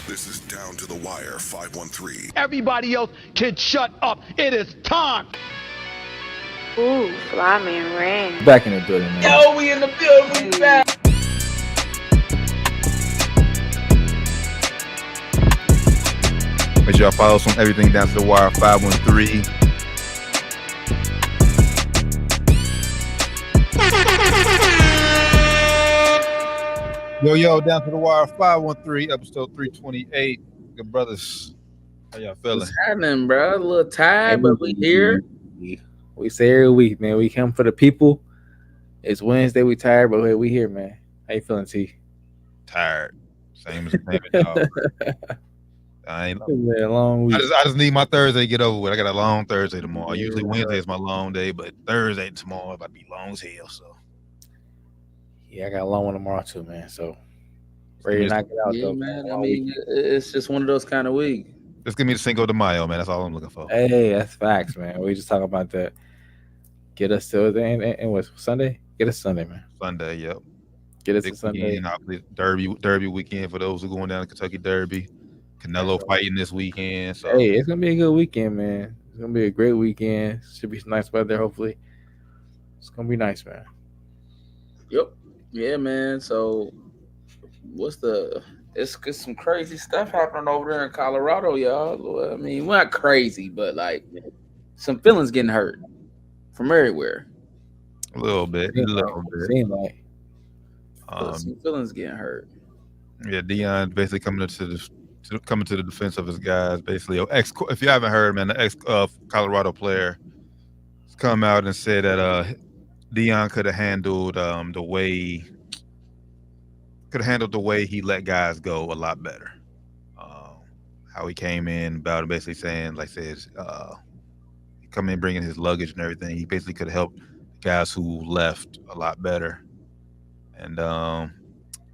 This is Down to the Wire 513. Everybody else can shut up. It is time. Ooh, fly man ran. Back in the building, man. Yo, we in the building, we back. Make sure y'all follow us on everything Down to the Wire 513. Yo, Down to the Wire 513, episode 328. Good brothers. How y'all feeling? What's happening, bro? A little tired, but we here. We say every week, man. We come for the people. It's Wednesday. We tired, but hey, we here, man. How you feeling, T? Tired. Same as y'all. I ain't. It's been a long week. I just need my Thursday to get over with. I got a long Thursday tomorrow. Usually Wednesday is my long day, but Thursday tomorrow about to be long as hell. So Yeah, I got a long one tomorrow too, man. So ready to knock it out, Yeah, though. man. I mean, it's just one of those kind of weeks. just give me the Cinco de Mayo, man. That's all I'm looking for. Hey, that's facts, man. We just talking about that. Get us to and what's Sunday? Get us Sunday, man. Sunday, yep. Get us Big to Sunday. weekend, obviously, Derby weekend for those who going down to Kentucky Derby. Canelo fighting this weekend. So Hey, it's gonna be a good weekend, man. It's gonna be a great weekend. Should be some nice weather, hopefully. It's gonna be nice, man. Yep. Yeah, man. So, it's some crazy stuff happening over there in Colorado, y'all. I mean, well, not crazy, but like some feelings getting hurt from everywhere. a little bit. Seem like Some feelings getting hurt. Yeah, Dion basically coming to the defense of his guys. Basically, if you haven't heard, man, the ex Colorado player has come out and said that Dion could have handled the way he let guys go a lot better. How he came in about it, basically saying, like says, he come in bringing his luggage and everything. He basically could have helped guys who left a lot better. And the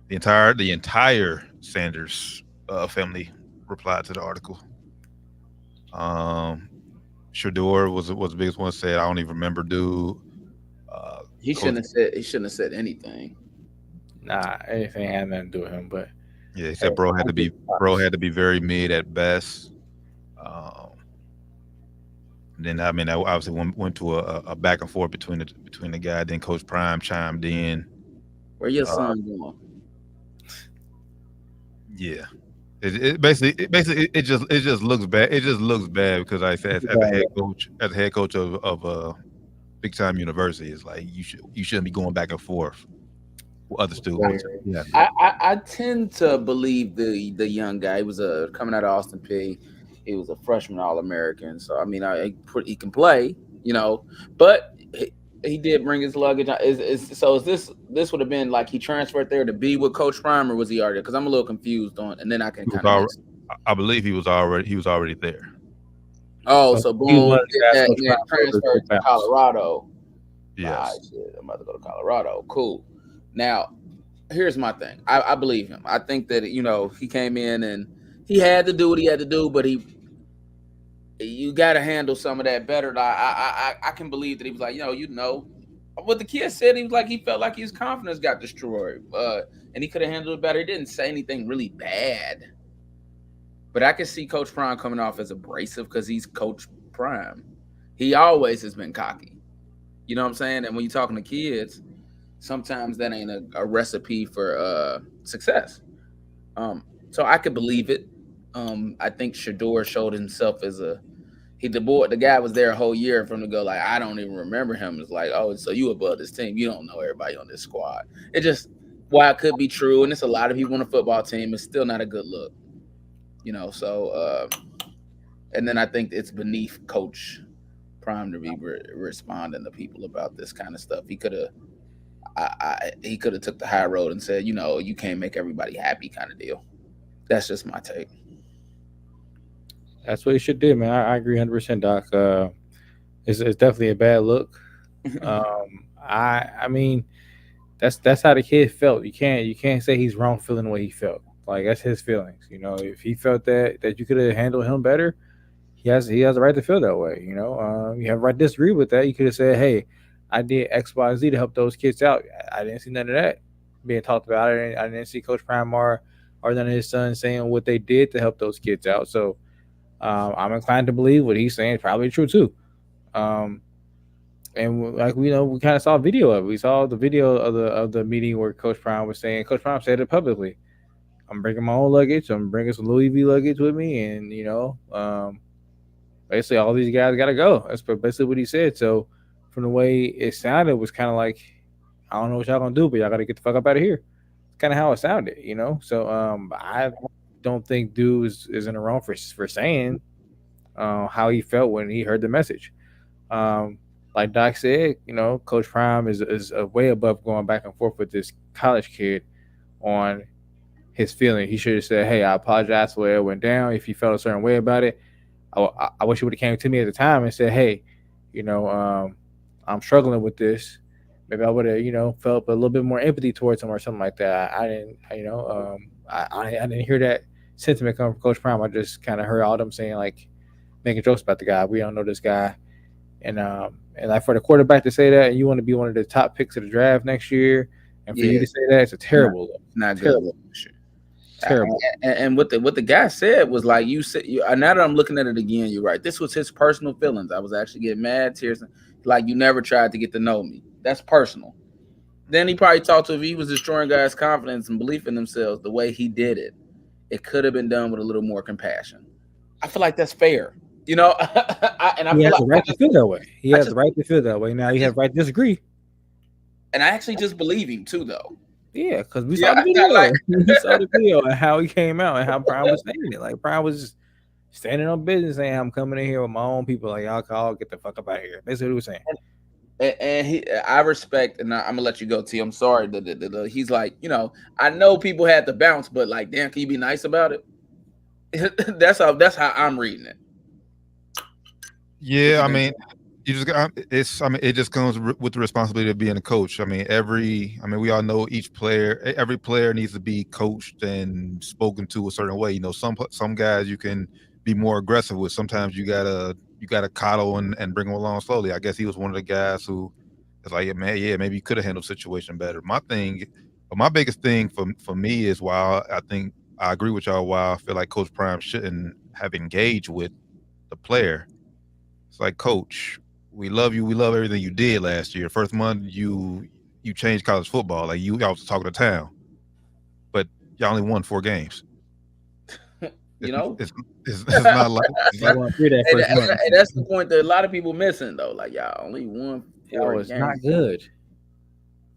entire Sanders family replied to the article. Shador was the biggest one. Said, "I don't even remember, dude." He shouldn't have said anything. nah, anything had nothing to do with him, but Yeah, he said bro had to be very mid at best. Then I mean, I obviously went to a back and forth between the guy. Then Coach Prime chimed in. Where your son going? Yeah, it just looks bad. It just looks bad because I said as a head coach of a big time university, it's like you shouldn't be going back and forth with other students. Yeah, I tend to believe the young guy. He was coming out of Austin Peay. He was a freshman All-American. So I mean, he can play, but he did bring his luggage. So this would have been like he transferred there to be with Coach Prime, or was he already? Because I'm a little confused on, and then I can kind of. I believe he was already there. Oh, so boom, he transferred to Colorado. Yes. Shit, I'm about to go to Colorado. Cool. Now, here's my thing. I believe him. I think that he came in and he had to do what he had to do, but you got to handle some of that better. I can believe that he was like, what the kid said. He was like, he felt like his confidence got destroyed, and he could have handled it better. He didn't say anything really bad, but I can see Coach Prime coming off as abrasive because he's Coach Prime. He always has been cocky. You know what I'm saying? And when you're talking to kids, sometimes that ain't a recipe for success. So I could believe it. I think Shador showed himself as the guy was there a whole year for him to go like, I don't even remember him. It's like, oh, so you above this team. You don't know everybody on this squad. It just, while it could be true, and it's a lot of people on a football team, it's still not a good look. So, and then I think it's beneath Coach Prime to be responding to people about this kind of stuff. He could have took the high road and said, you can't make everybody happy kind of deal. That's just my take. that's what he should do, man. I agree 100%, Doc. It's definitely a bad look. I mean, that's how the kid felt. You can't say he's wrong feeling the way he felt. Like that's his feelings. If he felt that you could have handled him better, he has the right to feel that way. You have a right to disagree with that. You could have said, hey, I did X, Y, Z to help those kids out. I didn't see none of that being talked about. I didn't see Coach Prime or none of his sons saying what they did to help those kids out. So I'm inclined to believe what he's saying is probably true too. And like we kind of saw a video of it. We saw the video of the meeting where Coach Prime was saying, Coach Prime said it publicly. I'm bringing my own luggage. I'm bringing some Louis V luggage with me, and basically all these guys got to go. That's basically what he said. So from the way it sounded, it was kind of like, I don't know what y'all gonna do, but y'all got to get the fuck up out of here. It's kind of how it sounded, So I don't think dude is in the wrong for saying how he felt when he heard the message. Like Doc said, Coach Prime is way above going back and forth with this college kid on his feeling. He should have said, "Hey, I apologize for where it went down. If you felt a certain way about it, I wish you would have came to me at the time and said, hey, I'm struggling with this. Maybe I would have, felt a little bit more empathy towards him or something like that. I didn't, I didn't hear that sentiment come from Coach Prime. I just kind of heard all them saying, like, making jokes about the guy. We don't know this guy. And like for the quarterback to say that, and you want to be one of the top picks of the draft next year, and for you to say that, it's a terrible look. Not terrible. Good. Terrible. And what the guy said was like, you said, now that I'm looking at it again, you're right. This was his personal feelings. I was actually getting mad, tears, like you never tried to get to know me. That's personal. Then he probably talked to if he was destroying guys' confidence and belief in themselves the way he did it. It could have been done with a little more compassion. I feel like that's fair. He has the right to feel that way. He has the right to feel that way. Now you have the right to disagree. And I actually just believe him too, though. Yeah, because we saw the video. We saw the video and how he came out and how Prime was saying it. Like Prime was just standing on business saying, "I'm coming in here with my own people. Like y'all call, get the fuck up out of here." Basically, what he was saying. And I respect, and I'm gonna let you go, T. I'm sorry. He's like, I know people had to bounce, but like, damn, can you be nice about it? That's how I'm reading it. Yeah, I mean, it just comes with the responsibility of being a coach. I mean, we all know every player needs to be coached and spoken to a certain way. Some guys you can be more aggressive with. Sometimes you gotta coddle and bring them along slowly. I guess he was one of the guys who is like, man, yeah, maybe you could have handled the situation better. My biggest thing for me is why I think I agree with y'all. Why I feel like Coach Prime shouldn't have engaged with the player. It's like, Coach, we love you. We love everything you did last year. First month, you changed college football. Like y'all was talking to town, but y'all only won 4 games. It's not like that's the point that a lot of people missing though. Like y'all only won 4 games. Not good.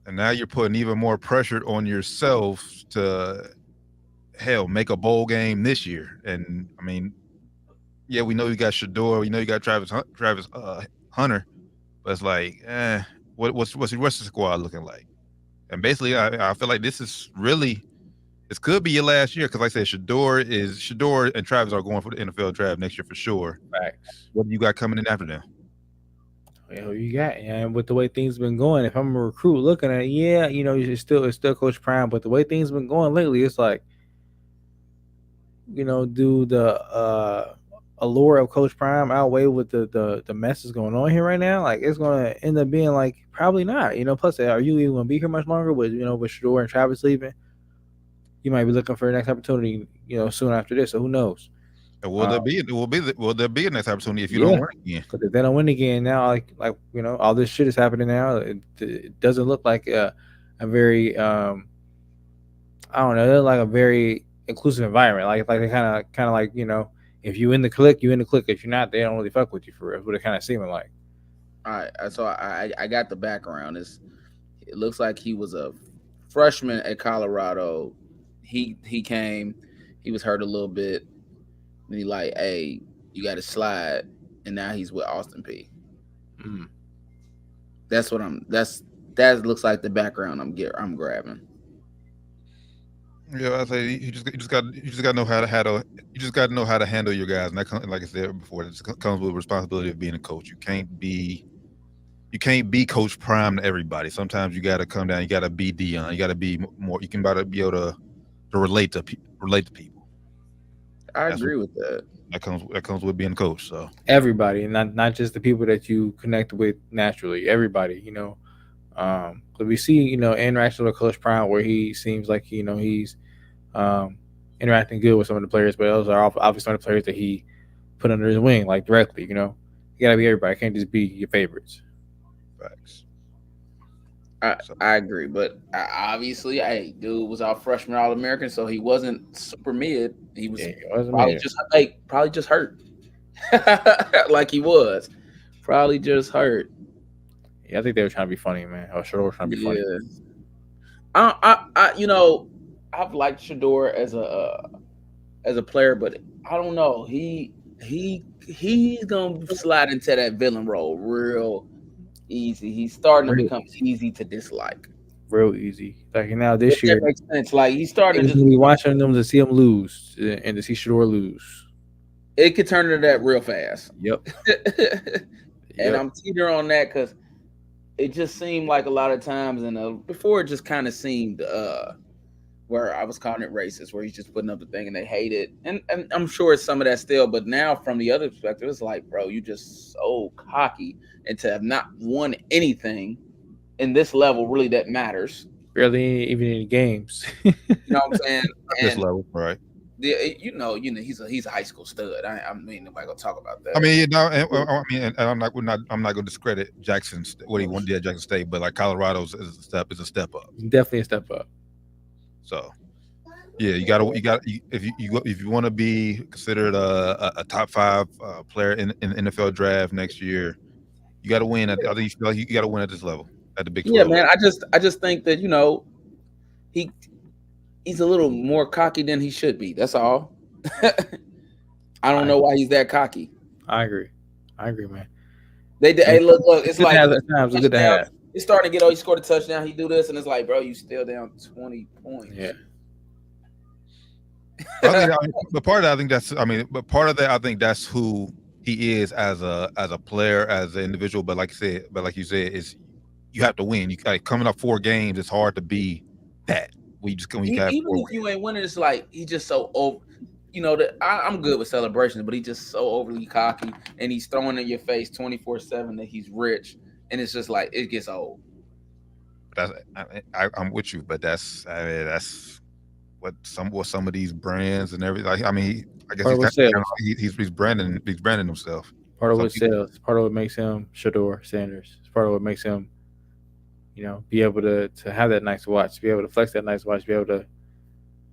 And now you're putting even more pressure on yourself to make a bowl game this year. And I mean, yeah, we know you got Shador, we know you got Travis Hunter, but it's like, what's the squad looking like? And basically, I feel like this could be your last year because, like I said, Shador and Travis are going for the NFL draft next year for sure. Facts. What do you got coming in after them? Well, you got, and with the way things been going, if I'm a recruit looking at it, it's still Coach Prime, but the way things been going lately, it's like, do the allure of Coach Prime outweigh with the mess that's going on here right now? Like it's going to end up being like probably not. Plus, are you even going to be here much longer with with Shador and Travis leaving? You might be looking for the next opportunity, soon after this. So who knows? Will there be a next opportunity if you don't win again? Because if they don't win again now, like all this shit is happening now. It doesn't look like a very I don't know, it look like a very inclusive environment. Like they kind of like if you in the clique, you in the clique. If you're not, they don't really fuck with you for real. What it kind of seeming like. All right, so I got the background. It looks like he was a freshman at Colorado. He came, he was hurt a little bit, and he like, hey, you got to slide, and now he's with Austin P. That looks like the background I'm grabbing. Yeah, I say you just got to know how to handle your guys, and that like I said before, it comes with the responsibility of being a coach. You can't be Coach Prime to everybody. Sometimes you got to come down. You got to be Dion. You got to be more. You can be able to relate to people. I agree with that. That comes with being a coach. So everybody, not just the people that you connect with naturally. Everybody, But we see, interaction with Coach Prime where he seems like, he's interacting good with some of the players, but those are obviously some of the players that he put under his wing, like directly. You know, you gotta be everybody. It can't just be your favorites. Facts. I agree, but obviously, hey, dude was our freshman All-American, so he wasn't super mid. He was probably just hurt, like he was, probably just hurt. Yeah, I think they were trying to be funny, man. Or Shador was trying to be funny. You know, I've liked Shador as a player, but I don't know. He's gonna slide into that villain role real easy. He's starting to become easy to dislike. Real easy. Like now this year, that makes sense. Like he's starting to be watching them to see him lose and to see Shador lose. It could turn into that real fast. Yep. And I'm teetering on that because it just seemed like a lot of times, and before it just kind of seemed where I was calling it racist, where he's just putting up the thing and they hate it. And I'm sure it's some of that still, but now from the other perspective, it's like, bro, you just so cocky, and to have not won anything in this level really that matters. Barely even in games. You know what I'm saying? This level, right? You know, he's a high school stud. I mean, nobody gonna talk about that. I mean, and I'm not gonna discredit Jackson what he did at Jackson State, but like Colorado's is a step up. Definitely a step up. So, yeah, you got if you want to be considered a top 5 player in the NFL draft next year, you got to win. I think you got to win at this level at the Big 12. Yeah, man. I just think that he's a little more cocky than he should be. That's all. I don't know why he's that cocky. I agree, man. Hey, look. It's like it's good to have. It's starting to get. He scored a touchdown. He do this, and it's like, bro, you still down 20 points. Yeah. But part of that, I think that's who he is as a player, as an individual. But like you said, is you have to win. You like coming up 4 games. It's hard to be that. Even if you ain't winning, it's like he's just so over. You know that I'm good with celebrations, but he's just so overly cocky, and he's throwing in your face 24/7 that he's rich, and it's just like it gets old. I'm with you, but that's what some of these brands and everything. Like, I mean, I guess he's branding himself. Part of what sells. Part of what makes him Shador Sanders. It's part of what makes him, be able to have that nice watch, to be able to flex that nice watch, to be able to,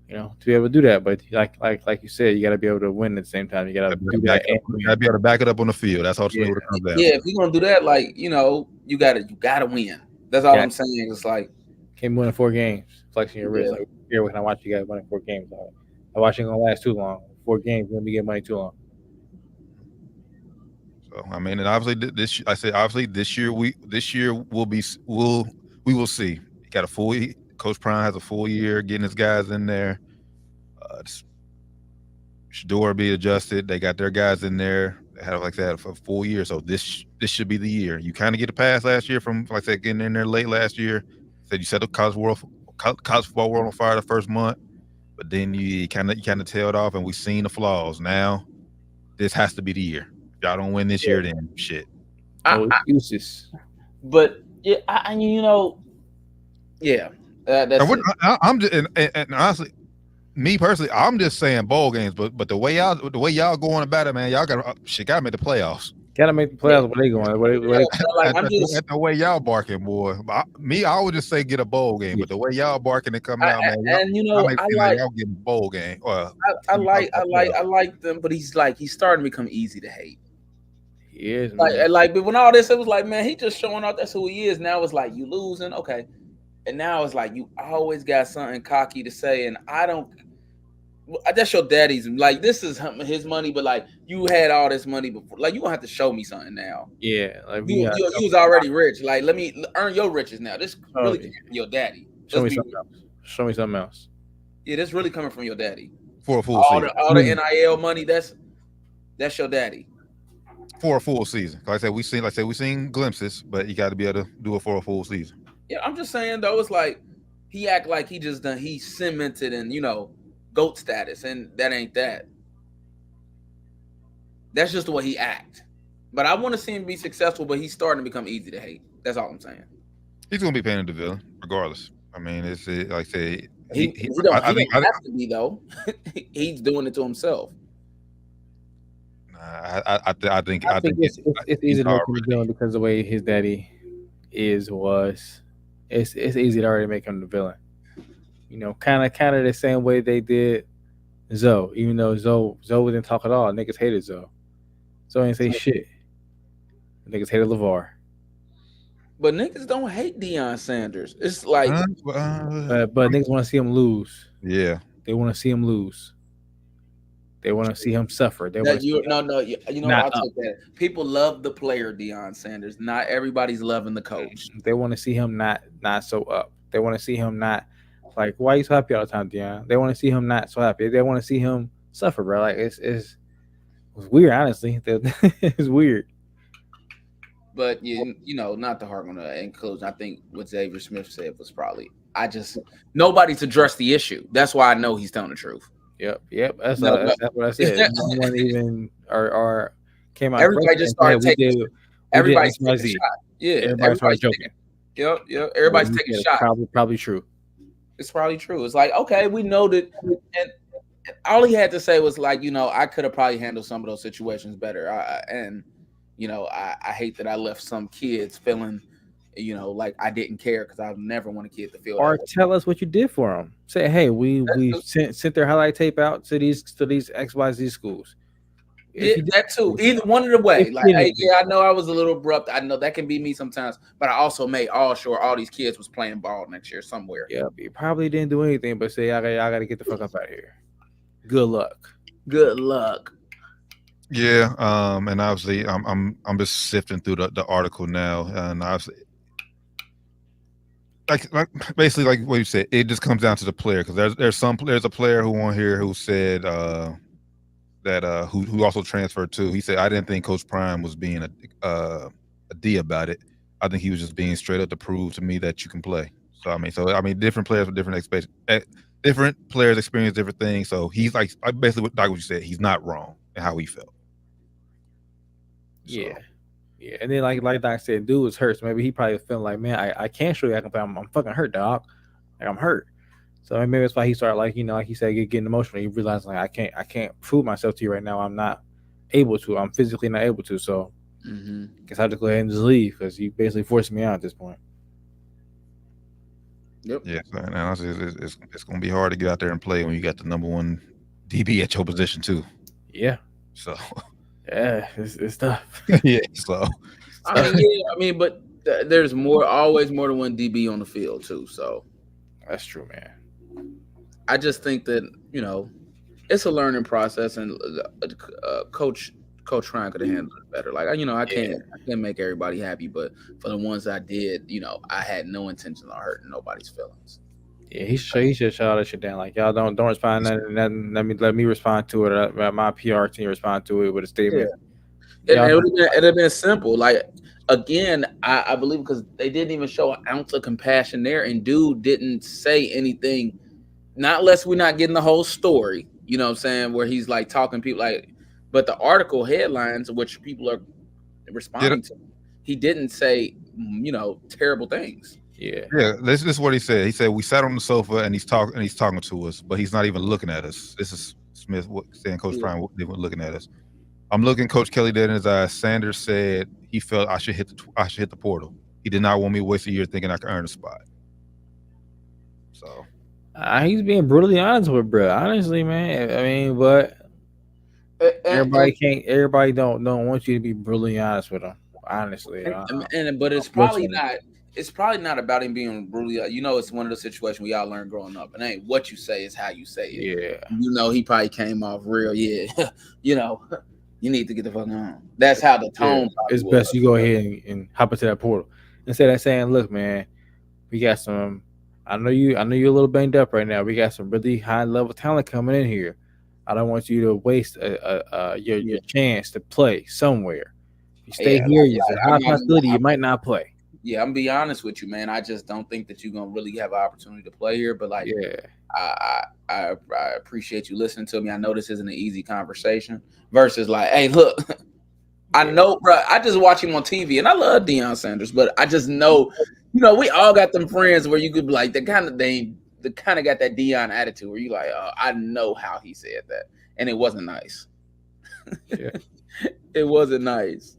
to be able to do that. But like you said, you got to be able to win at the same time. You got to do that. You got to be able to back it up on the field. That's ultimately what it comes down. Yeah, if you're gonna do that, like you gotta win. That's all I'm saying. It's like can't win in 4 games, flexing your wrist. Like here, when I watch you guys winning 4 games, I watch it gonna last too long. 4 games, let me get money too long. So I mean, and obviously this year we will see. He got a full. Coach Prime has a full year getting his guys in there. Shador be adjusted. They got their guys in there. They had like that for a full year. So this should be the year. You kind of get a pass last year from, like I said, getting in there late last year. Said you set the college football world on fire the first month, but then you kind of tailed off, and we've seen the flaws. Now this has to be the year. If y'all don't win this year, then shit. No excuses. But yeah, that's I'm just and honestly, me personally, I'm just saying bowl games. But the way y'all going about it, man, y'all gotta make the playoffs. Gotta make the playoffs. Where they going? The way y'all barking, boy. I would just say get a bowl game. But the way y'all barking and coming out, man, y'all getting bowl game. I like them, but he's starting to become easy to hate. He is, but when all this, it was like, man, he just showing off. That's who he is. Now it's like you losing, okay, and now it's like you always got something cocky to say, and I don't. That's your daddy's. Like this is his money, but like you had all this money before. Like you gonna have to show me something now. Yeah, like you was already rich. Like let me earn your riches now. This really coming from your daddy. Show me something else. Yeah, this really coming from your daddy. For a full season. All the NIL money. That's your daddy. For a full season. Like I said, we seen glimpses, but you got to be able to do it for a full season. Yeah, I'm just saying though, it's like he act like he cemented and GOAT status, and that ain't that. That's just the way he act. But I want to see him be successful, but he's starting to become easy to hate. That's all I'm saying. He's gonna be paying the villain, regardless. I mean, it's like I say, He don't have to be though. He's doing it to himself. I think it's easy to make him the villain because of the way his daddy was. It's easy to already make him the villain. You know, kind of the same way they did Zoe. Even though Zoe didn't talk at all, niggas hated Zoe. Zoe ain't say shit. Niggas hated LeVar. But niggas don't hate Deion Sanders. It's like, but niggas want to see him lose. Yeah, they want to see him lose. They want to see him suffer. They want you know, I'll take that. People love the player Deion Sanders. Not everybody's loving the coach. They want to see him not so up. They want to see him not like, why are you so happy all the time, Deion? They want to see him not so happy. They want to see him suffer, bro. Like it's weird, honestly. It's weird. But you know, not to harp on the inclusion. I think what Xavier Smith said was probably, nobody's addressed the issue. That's why I know he's telling the truth. Yep. That's what I said. No one even or came out. Everybody just started taking. Everybody's taking a shot. Yeah, everybody started joking. Yep. Everybody's taking a shot. Probably true. It's probably true. It's like, okay, we know that, and all he had to say was like, you know, I could have probably handled some of those situations better. I hate that I left some kids feeling, you know, like I didn't care because I never want a kid to feel. Or tell us what you did for them. Say, hey, we sent their highlight tape out to these XYZ schools. Yeah, that too. Either one of the way. Like, hey, yeah, I know I was a little abrupt. I know that can be me sometimes, but I also made sure all these kids was playing ball next year somewhere. Yeah, you probably didn't do anything but say, I gotta get the fuck up out of here. Good luck. Yeah, and obviously, I'm just sifting through the article now, and obviously, like basically like what you said, it just comes down to the player because there's a player who on here who said that who also transferred too. He said, I didn't think Coach Prime was being a D about it. I think he was just being straight up to prove to me that you can play. So I mean, different players with different expectations. Different players experience different things. So he's like basically what you said. He's not wrong in how he felt. So. Yeah. And then like Doc said, dude was hurt. So maybe he probably feeling like, man, I can't show you I can play. I'm fucking hurt, dog. Like I'm hurt. So maybe that's why he started like, you know, like he said, getting emotional. He realized like I can't prove myself to you right now. I'm not able to. I'm physically not able to. So guess I'll just go ahead and just leave because you basically forced me out at this point. Yep. Yeah, and honestly, it's going to be hard to get out there and play when you got the number one DB at your position too. Yeah. So. Yeah, it's tough. Yeah. So. I mean, but there's always more than one DB on the field too. So. That's true, man. I just think that, you know, it's a learning process, and Coach Ryan could have handled it better. Like, you know, I can't make everybody happy, but for the ones I did, you know, I had no intention of hurting nobody's feelings. Yeah, he should shut all that shit down. Like, y'all don't respond to nothing. Let me respond to it. My PR team respond to it with a statement. Yeah. It would have been simple. Like, again, I believe because they didn't even show an ounce of compassion there, and dude didn't say anything. Not unless we're not getting the whole story, you know what I'm saying, where he's like talking people like, but the article headlines, which people are responding to, he didn't say, you know, terrible things. Yeah. This is what he said. He said we sat on the sofa and he's talking to us, but he's not even looking at us. This is Smith saying Coach Prime wasn't looking at us. I'm looking Coach Kelly dead in his eyes. Sanders said he felt I should hit the portal. He did not want me to waste a year thinking I could earn a spot. So. He's being brutally honest with bro. Honestly, man. I mean, but everybody don't want you to be brutally honest with them. Honestly, but it's probably not. It's probably not about him being brutally. You know, it's one of the situations we all learned growing up. It ain't what you say, is how you say it. Yeah. You know, he probably came off real. Yeah. You know, you need to get the fuck on. That's how the tone. Yeah. It's best you go ahead and hop into that portal instead of saying, "Look, man, we got some." I know you're a little banged up right now. We got some really high level talent coming in here. I don't want you to waste your chance to play somewhere. If you stay here, there's a high possibility you might not play. Yeah, I'm gonna be honest with you, man. I just don't think that you're gonna really have an opportunity to play here. But like, I appreciate you listening to me. I know this isn't an easy conversation. Versus like, hey, look, I know, bro. I just watch him on TV, and I love Deion Sanders, but I just know. You know, we all got them friends where you could be like, they kind of got that Deion attitude where you like, I know how he said that, and it wasn't nice. Yeah. It wasn't nice.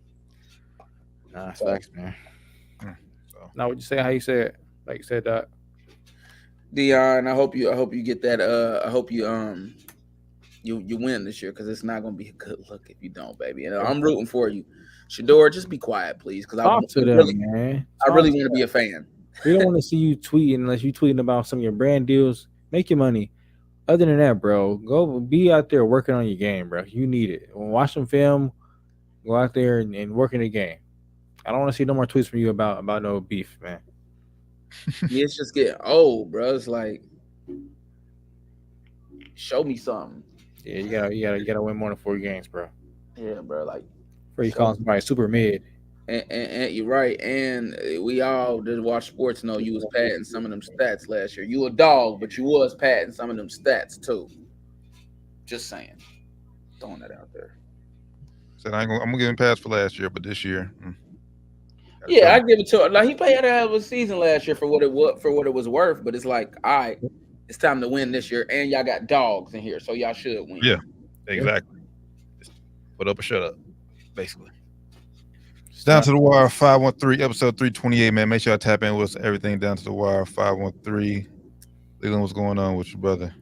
Nah, facts, man. So Now, what you say? How you say it? Like you said that. Deion, I hope you get that. I hope you you win this year, because it's not gonna be a good look if you don't, baby. And I'm rooting for you. Shador, just be quiet, please, because Talk to them, man. I really want to be a fan. We don't want to see you tweeting unless you tweeting about some of your brand deals. Make your money. Other than that, bro, go be out there working on your game, bro. You need it. Watch some film. Go out there and work in the game. I don't want to see no more tweets from you about no beef, man. Yeah, it's just getting old, bro. It's like, show me something. Yeah, you gotta win more than 4 games, bro. Yeah, bro. Like, Before you call somebody super mid. and you're right. And we all that watch sports know you was padding some of them stats last year. You a dog, but you was padding some of them stats too. Just saying, throwing that out there. said I'm gonna give him pass for last year, but this year, Yeah, I give it to him. Like, he played out of a season last year for what it was worth. But it's like, all right, it's time to win this year, and y'all got dogs in here, so y'all should win. Yeah, exactly. Just put up or shut up, basically. Down to the Wire 513, episode 328, man. Make sure y'all tap in with us. Everything Down to the Wire 513. Leland, what's going on with your brother?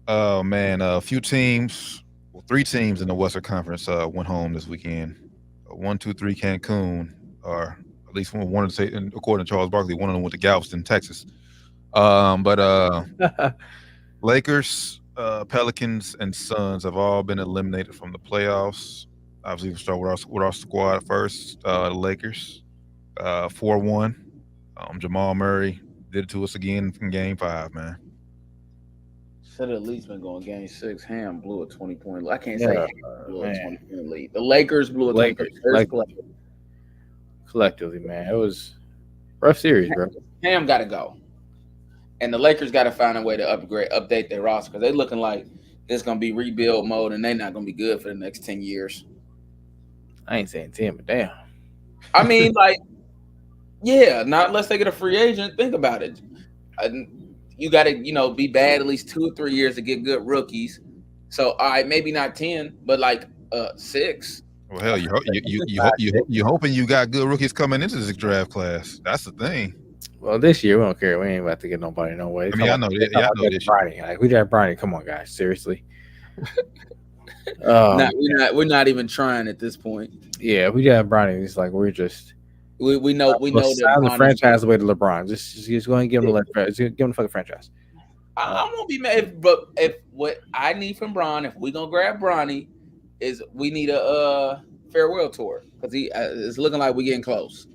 Oh, man. A few teams, 3 teams in the Western Conference went home this weekend. 1, 2, 3 Cancun, or at least one of them, according to Charles Barkley, one of them went to Galveston, Texas. But Lakers, Pelicans, and Suns have all been eliminated from the playoffs. Obviously, we'll start with our squad first. The Lakers, 4-1. Jamal Murray did it to us again in Game 5, man. Should have at least been going Game 6. Ham blew a 20-point lead. I can't say Ham blew a man. 20-point lead. The Lakers blew a 20-point lead. Collectively, man, it was a rough series, bro. Ham got to go, and the Lakers got to find a way to update their roster, because they're looking like it's gonna be rebuild mode, and they're not gonna be good for the next 10 years. I ain't saying 10, but damn. I mean, like, yeah, not unless they get a free agent. Think about it. You got to, be bad at least 2 or 3 years to get good rookies. So, all right, maybe not 10, but like 6. Well, hell, you hoping you got good rookies coming into this draft class. That's the thing. Well, this year we don't care. We ain't about to get nobody no way. I mean, I know this Bronny. Like, we got Bronny. Come on, guys. Seriously. We're not even trying at this point. Yeah, we got Bronny. It's like we know that the franchise away to LeBron. Just go ahead and give him the fucking franchise. I won't be mad, but if what I need from Bron, if we gonna grab Bronny, is we need a farewell tour, because it's looking like we're getting close.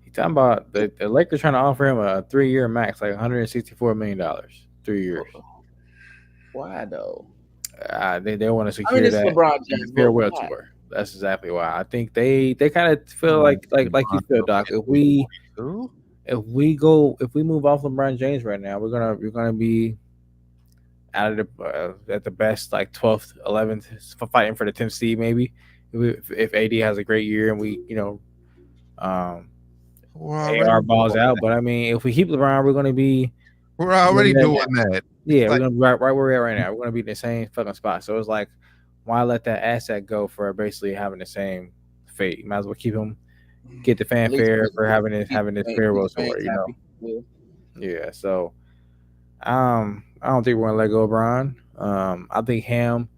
You talking about the Lakers trying to offer him a 3-year max, like $164 million, 3 years. Why though? They want to secure that LeBron James farewell tour. That's exactly why. I think they kind of feel like you feel, Doc. If we move off LeBron James right now, we're gonna be out of at the best, like 12th, 11th, fighting for the 10th seed maybe. If AD has a great year and we AR balls out, but I mean, if we keep LeBron, we're already doing that. Yeah, we're gonna be right where we're at right now. We're gonna be in the same fucking spot. So it's like, why let that asset go for basically having the same fate? You might as well keep him, get the fanfare for having this farewell tour, Yeah. So I don't think we're gonna let go of Bron. I think Ham.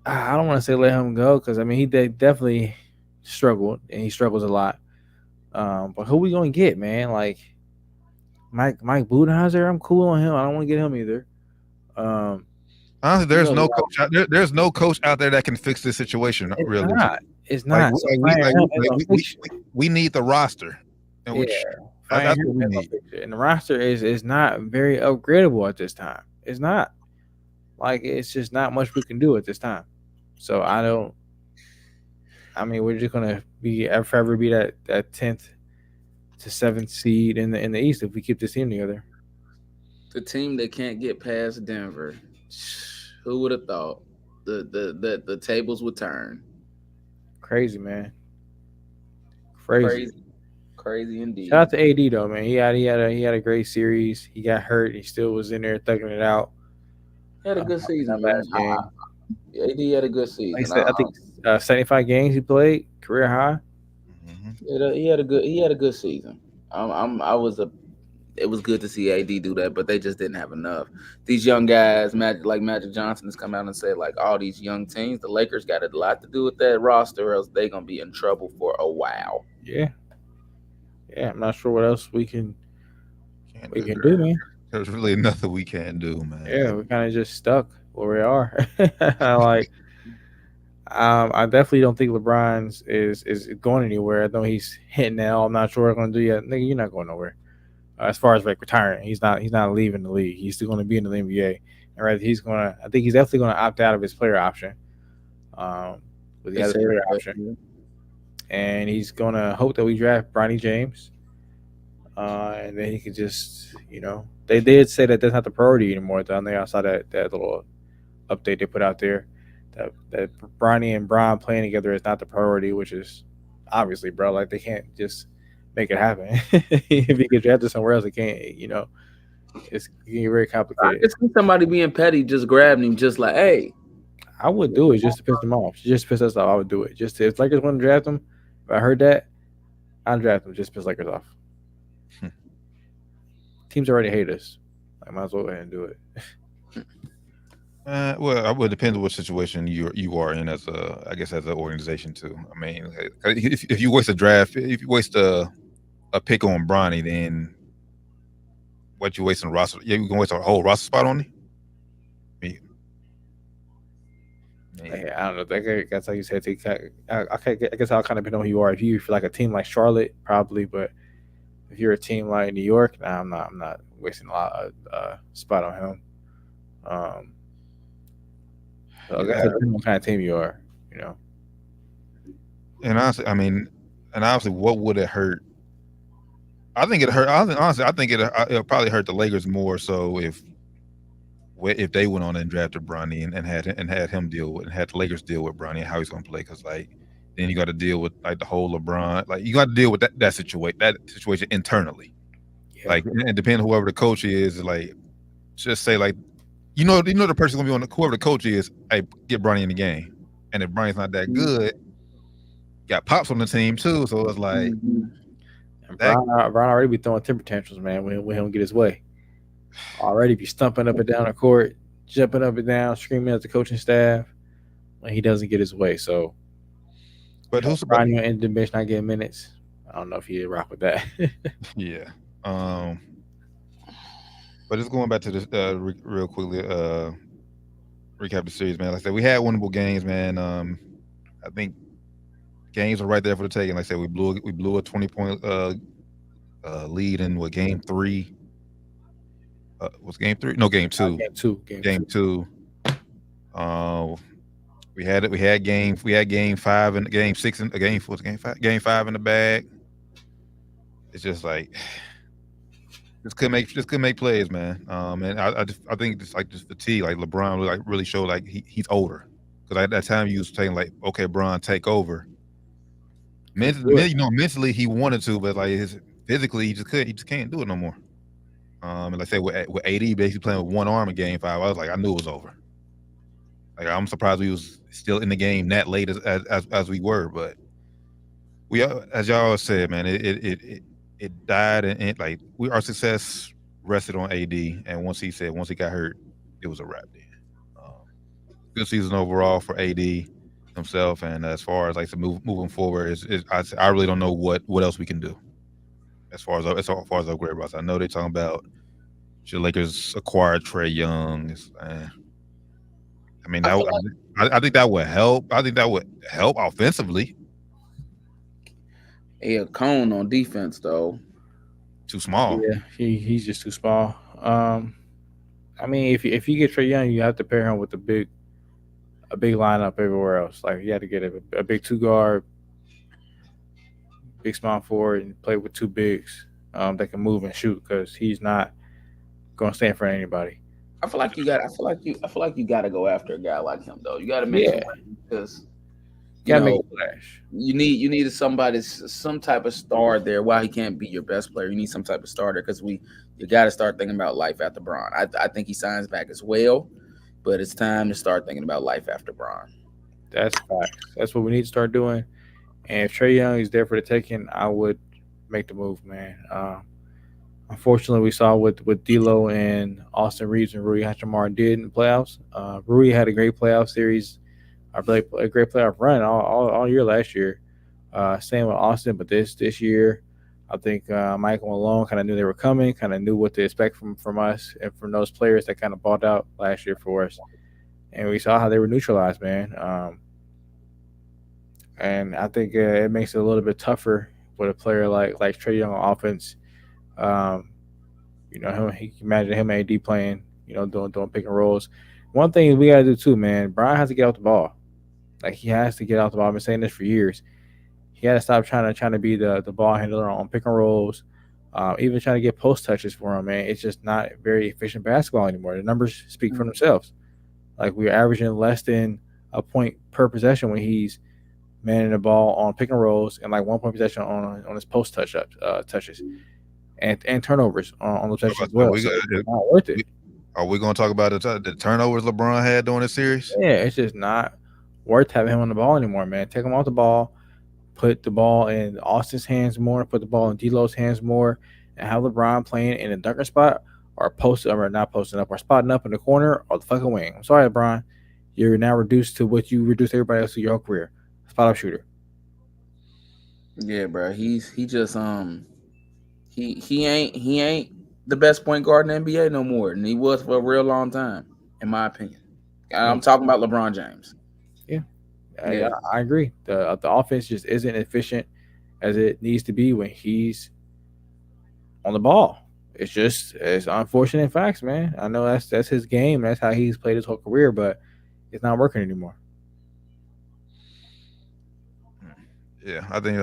I don't want to say let him go, because I mean he definitely struggled, and he struggles a lot. But who we gonna get, man? Like Mike Budenholzer, I'm cool on him. I don't want to get him either. Honestly, there's no coach out there. There's no coach out there that can fix this situation. Really, it's not. We need the roster, that's what we need. And the roster is not very upgradable at this time. It's not. Like, it's just not much we can do at this time. So we're just gonna forever be that 10th to 7th seed in the East if we keep this team together. The team that can't get past Denver. Who would have thought the tables would turn? Crazy, man. crazy indeed. Shout out to AD though, man. He had a great series. He got hurt. He still was in there thugging it out. He had a good season, That man. last game. AD had a good season. Like I said, I think 75 games he played, career high. He had a good season. It was good to see AD do that, but they just didn't have enough. These young guys, Magic Johnson, has come out and said like all these young teams, the Lakers got a lot to do with that roster, or else they're gonna be in trouble for a while. Yeah, I'm not sure what else we can do, man. There's really nothing we can do, man. Yeah, we're kind of just stuck where we are. Like, I definitely don't think LeBron's is going anywhere. I know he's hitting that. I'm not sure what I'm going to do yet. Nigga, you're not going nowhere. As far as like retiring, he's not leaving the league. He's still going to be in the NBA. And right, I think he's definitely going to opt out of his player option. With the other player option, and he's going to hope that we draft Bronny James. And then he could just, they did say that that's not the priority anymore. Down there, I saw that little update they put out there that Bronny and Bron playing together is not the priority, which is obviously, bro. Like they can't just make it happen. If you get drafted somewhere else, it can't. It's getting very complicated. I just see somebody being petty, just grabbing him, just like, hey. I would do it just to piss them off. Just to piss us off, I would do it. Just if Lakers want to draft him, if I heard that, I'd draft him just to piss Lakers off. Teams already hate us. I might as well go ahead and do it. Well, it would depend on what situation you are in as an organization too. I mean, if you waste a draft, if you waste a pick on Bronny, then what you wasting a roster? Yeah, you can waste a whole roster spot on him. Yeah, I don't know. That's how you said. I guess I'll kind of depend on who you are. If you feel like a team like Charlotte, probably, but if you're a team like New York, nah, I'm not wasting a lot of spot on him. So I guess it depends on what kind of team you are, And honestly, what would it hurt? I think it hurt. Honestly, I think it'll probably hurt the Lakers more so if they went on and drafted Bronny and had him deal with, and had the Lakers deal with Bronny and how he's going to play, because like then you got to deal with like the whole LeBron, like you got to deal with that situation internally. Yeah. Like, and depending on whoever the coach is, like just say like the person gonna be on whoever the coach is. Hey, get Bronny in the game, and if Bronny's not that good, got Pops on the team too, so it's like Bron already be throwing temper tantrums, man, when he don't get his way. Already be stumping up and down the court, jumping up and down, screaming at the coaching staff when he doesn't get his way. So, but who's Bronny on the bench not getting minutes? I don't know if he'd rock with that. Yeah. But just going back to this real quickly, recap the series, man. Like I said, we had winnable games, man. I think games are right there for the taking. Like I said, we blew a 20-point lead in game 3. Was game 3? No, game 2. Game 2. We had game 5 and game 6 and game 5 in the bag. It's just like just couldn't make plays, man. And I think just fatigue, like LeBron really showed like he's older, because at that time he was saying like, okay, Bron, take over. Mentally he wanted to, but like physically he just can't do it no more. And like I said, with AD basically playing with one arm in game 5, I was like, I knew it was over. Like I'm surprised we was still in the game that late as we were, but we, as y'all said, man, it died, and like our success rested on AD, and once he got hurt, it was a wrap. Good season overall for AD himself, and as far as like moving forward, I really don't know what else we can do as far as upgrade roster. I know they're talking about should Lakers acquire Trae Young. I mean, I think that would help. I think that would help offensively. A cone on defense though. Too small. Yeah, he's just too small. I mean, if you get Trae Young, you have to pair him with a big lineup everywhere else. Like you had to get a big 2-guard, big small forward, and play with 2 bigs that can move and shoot, because he's not going to stand for anybody. I feel like you got to go after a guy like him though. You got to make him, because You Gotta make know, a splash. you need somebody, some type of star there. While he can't be your best player, you need some type of starter because you got to start thinking about life after Bron. I think he signs back as well, but it's time to start thinking about life after Bron. That's facts. That's what we need to start doing. And if Trey Young is there for the taking, I would make the move, man. Unfortunately, we saw with D'Lo and Austin Reeves and Rui Hachimura did in the playoffs. Rui had a great playoff series, a great playoff run all year last year. Same with Austin, but this year, I think Michael Malone kind of knew they were coming, kind of knew what to expect from us and from those players that kind of balled out last year for us. And we saw how they were neutralized, man. And I think it makes it a little bit tougher with a player like Trey Young on offense. Um, he can imagine him and AD playing, doing pick and rolls. One thing we got to do too, man. Brian has to get out the ball. Like he has to get out the ball. I've been saying this for years. He had to stop trying to be the ball handler on pick and rolls. Even trying to get post touches for him, man. It's just not very efficient basketball anymore. The numbers speak for themselves. Like we're averaging less than a point per possession when he's manning the ball on pick and rolls, and like 1 point possession on his post touches and turnovers on those touches as well. So it's not worth it. Are we going to talk about the turnovers LeBron had during the series? Yeah, it's just not worth having him on the ball anymore, man. Take him off the ball, put the ball in Austin's hands more, put the ball in D'Lo's hands more, and have LeBron playing in a dunker spot or not posting up or spotting up in the corner or the fucking wing. I'm sorry, LeBron. You're now reduced to what you reduced everybody else to your whole career. Spot up shooter. Yeah, bro. He just he ain't the best point guard in the NBA no more, and he was for a real long time, in my opinion. I'm talking about LeBron James. Yeah, I agree. The offense just isn't efficient as it needs to be when he's on the ball. It's unfortunate facts, man. I know that's his game. That's how he's played his whole career, but it's not working anymore. Yeah, I think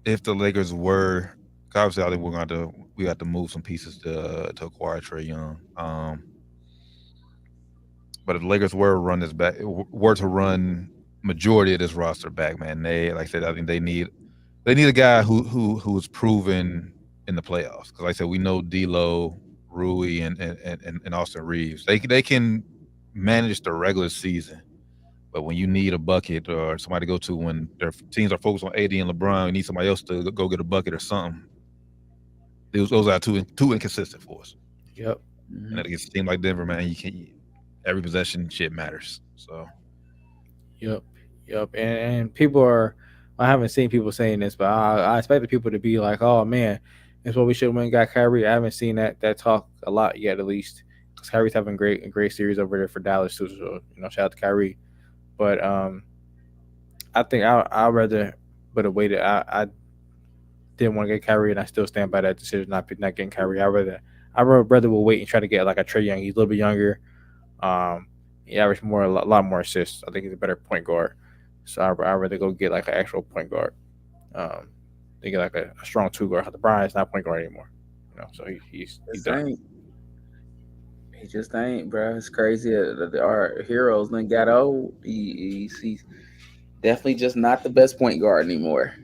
if the Lakers were, obviously, I think we got to move some pieces to acquire Trey Young. But if the Lakers were to run majority of this roster back, man, like I said, I think they need a guy who's proven in the playoffs. Because like I said, we know D'Lo, Rui, and Austin Reeves. They can manage the regular season. But when you need a bucket or somebody to go to when their teams are focused on AD and LeBron, you need somebody else to go get a bucket or something. Those are too inconsistent for us. Yep. And it gets a team like Denver, man. Every possession shit matters. So. Yep. And people are. I haven't seen people saying this, but I expected people to be like, "Oh man, that's what we should have went and got Kyrie." I haven't seen that talk a lot yet, at least, because Kyrie's having a great series over there for Dallas too. So shout out to Kyrie. But I think I'd rather but waited. I didn't want to get Kyrie, and I still stand by that decision not getting Kyrie. I'd rather we'll wait and try to get like a Trey Young. He's a little bit younger. He averaged a lot more assists. I think he's a better point guard. So I'd rather go get like an actual point guard. They get like a strong two guard. LeBron is not point guard anymore. So he's done. He just ain't, bro. It's crazy. Our heroes then got old. He's definitely just not the best point guard anymore.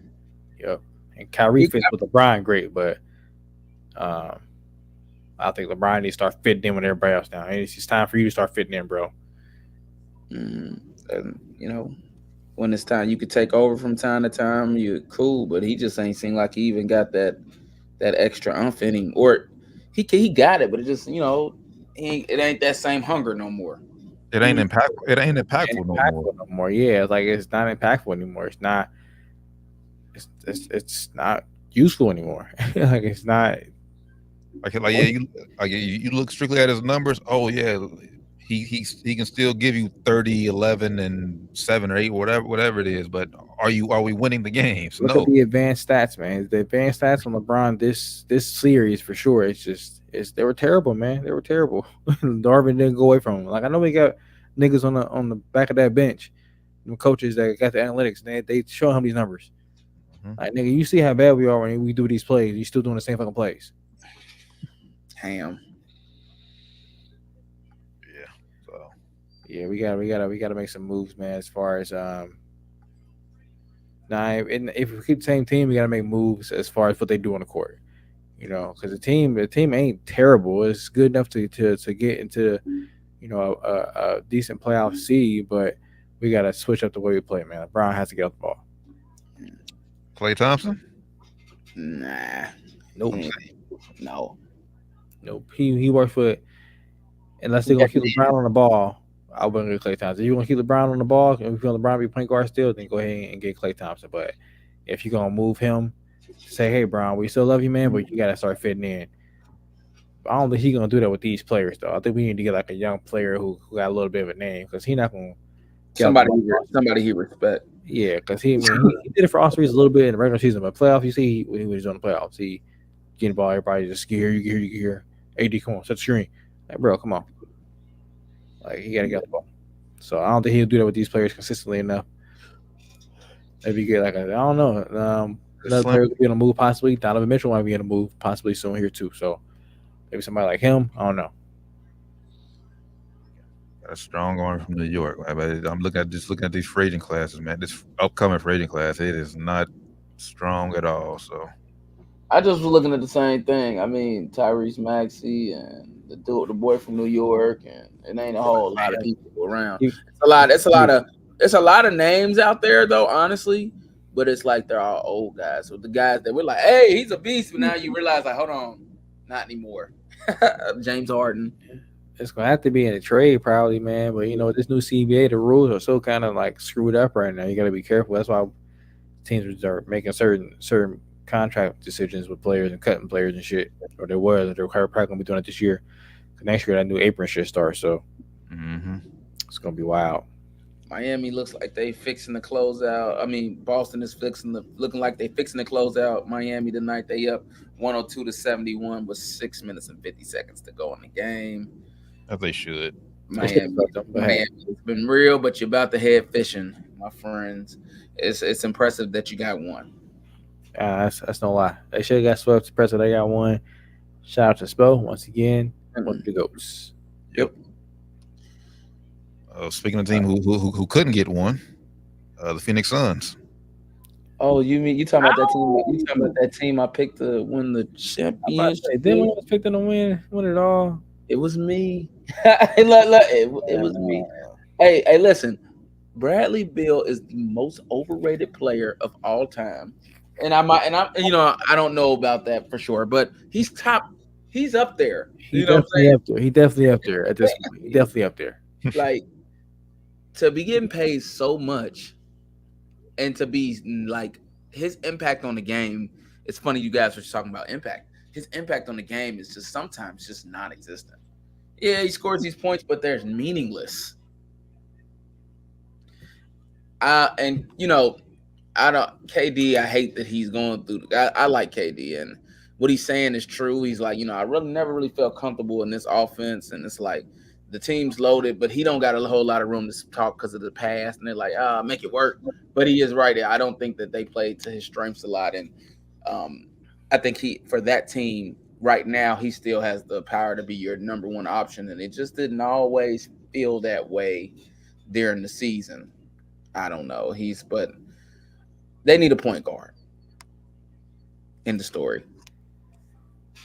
Yep. And Kyrie fits with LeBron great, but I think LeBron needs to start fitting in with everybody else now. It's time for you to start fitting in, bro. And when it's time, you could take over from time to time. You're cool, but he just ain't seem like he even got that extra umph in him. Or he got it, but it just it ain't that same hunger no more. It ain't impactful. It ain't impactful no more. Yeah, like it's not impactful anymore. It's not. It's not useful anymore. Like it's not. You look strictly at his numbers. Oh yeah, he can still give you 30, 11, and 7 or 8, whatever it is. But are we winning the games? Look at the advanced stats, man. The advanced stats on LeBron this series for sure. They were terrible, man. They were terrible. Darvin didn't go away from him. Like I know we got niggas on the back of that bench, the coaches that got the analytics. They show him these numbers. Mm-hmm. Like nigga, you see how bad we are when we do these plays. You still doing the same fucking plays. Damn. Yeah, we gotta make some moves, man. As far as Now, and if we keep the same team, we got to make moves as far as what they do on the court. Because the team ain't terrible. It's good enough to get into a decent playoff seed, but we got to switch up the way we play, man. LeBron has to get off the ball. Klay Thompson? Nah. Nope. No. Nope. He works with, unless they're gonna keep LeBron on the ball. I wouldn't get Klay Thompson. If you want to keep LeBron on the ball, and if you want LeBron to be point guard still, then go ahead and get Klay Thompson. But if you're gonna move him, say, hey, Brown, we still love you, man, but you gotta start fitting in. I don't think he's gonna do that with these players, though. I think we need to get like a young player who got a little bit of a name, because he's not gonna somebody he respect. Yeah, because he did it for all series a little bit in the regular season, but playoffs, you see when he was on the playoffs, he getting the ball, everybody just get here, you get here. AD, come on, set the screen. Like, bro, come on. Like, he gotta get the ball. So I don't think he'll do that with these players consistently enough. Maybe get like I don't know. Another player could be on the move possibly. Donovan Mitchell might be on the move possibly soon here too. So maybe somebody like him. I don't know. Got a strong arm from New York. I'm looking at these free agent classes, man. This upcoming free agent class, it is not strong at all. So I just was looking at the same thing. I mean, Tyrese Maxey and the boy from New York, and it ain't a whole lot of people around. It's a lot of names out there though, honestly. But it's like they're all old guys. So the guys that we're like, hey, he's a beast, but now you realize, like, hold on, not anymore. James Harden. It's gonna have to be in a trade, probably, man. But this new CBA, the rules are so kind of like screwed up right now. You got to be careful. That's why teams are making certain contract decisions with players and cutting players and shit. Or they're probably gonna be doing it this year. Next year, that new apron shit starts. So it's gonna be wild. Miami looks like they fixing the closeout. I mean, Boston is looking like they fixing the closeout. Miami tonight, they up 102-71 with 6 minutes and 50 seconds to go in the game. As they should. Miami it's been real, but you're about to head fishing, my friends. It's impressive that you got one. That's no lie. They should have got swept. Impressive they got one. Shout out to Spo once again. One of the goats. Yep. Speaking of the team who couldn't get one, the Phoenix Suns. Oh, you talking about that team? You talking about that team I picked to win the championship? Then when I was picked to win it all. It was me. It was me. Hey, listen. Bradley Beal is the most overrated player of all time, and I don't know about that for sure, but he's top. He's up there. He definitely up there at this point. He definitely up there. Like, to be getting paid so much and to be like his impact on the game. It's funny you guys were talking about impact. His impact on the game is just sometimes just non-existent. Yeah, he scores these points, but they're meaningless. KD, I hate that he's going through. I like KD, and what he's saying is true. He's like, I never really felt comfortable in this offense, and it's like the team's loaded, but he don't got a whole lot of room to talk because of the past, and they're like, make it work. But he is right. I don't think that they played to his strengths a lot, and I think for that team right now, he still has the power to be your number one option, and it just didn't always feel that way during the season. I don't know. But they need a point guard. In the story,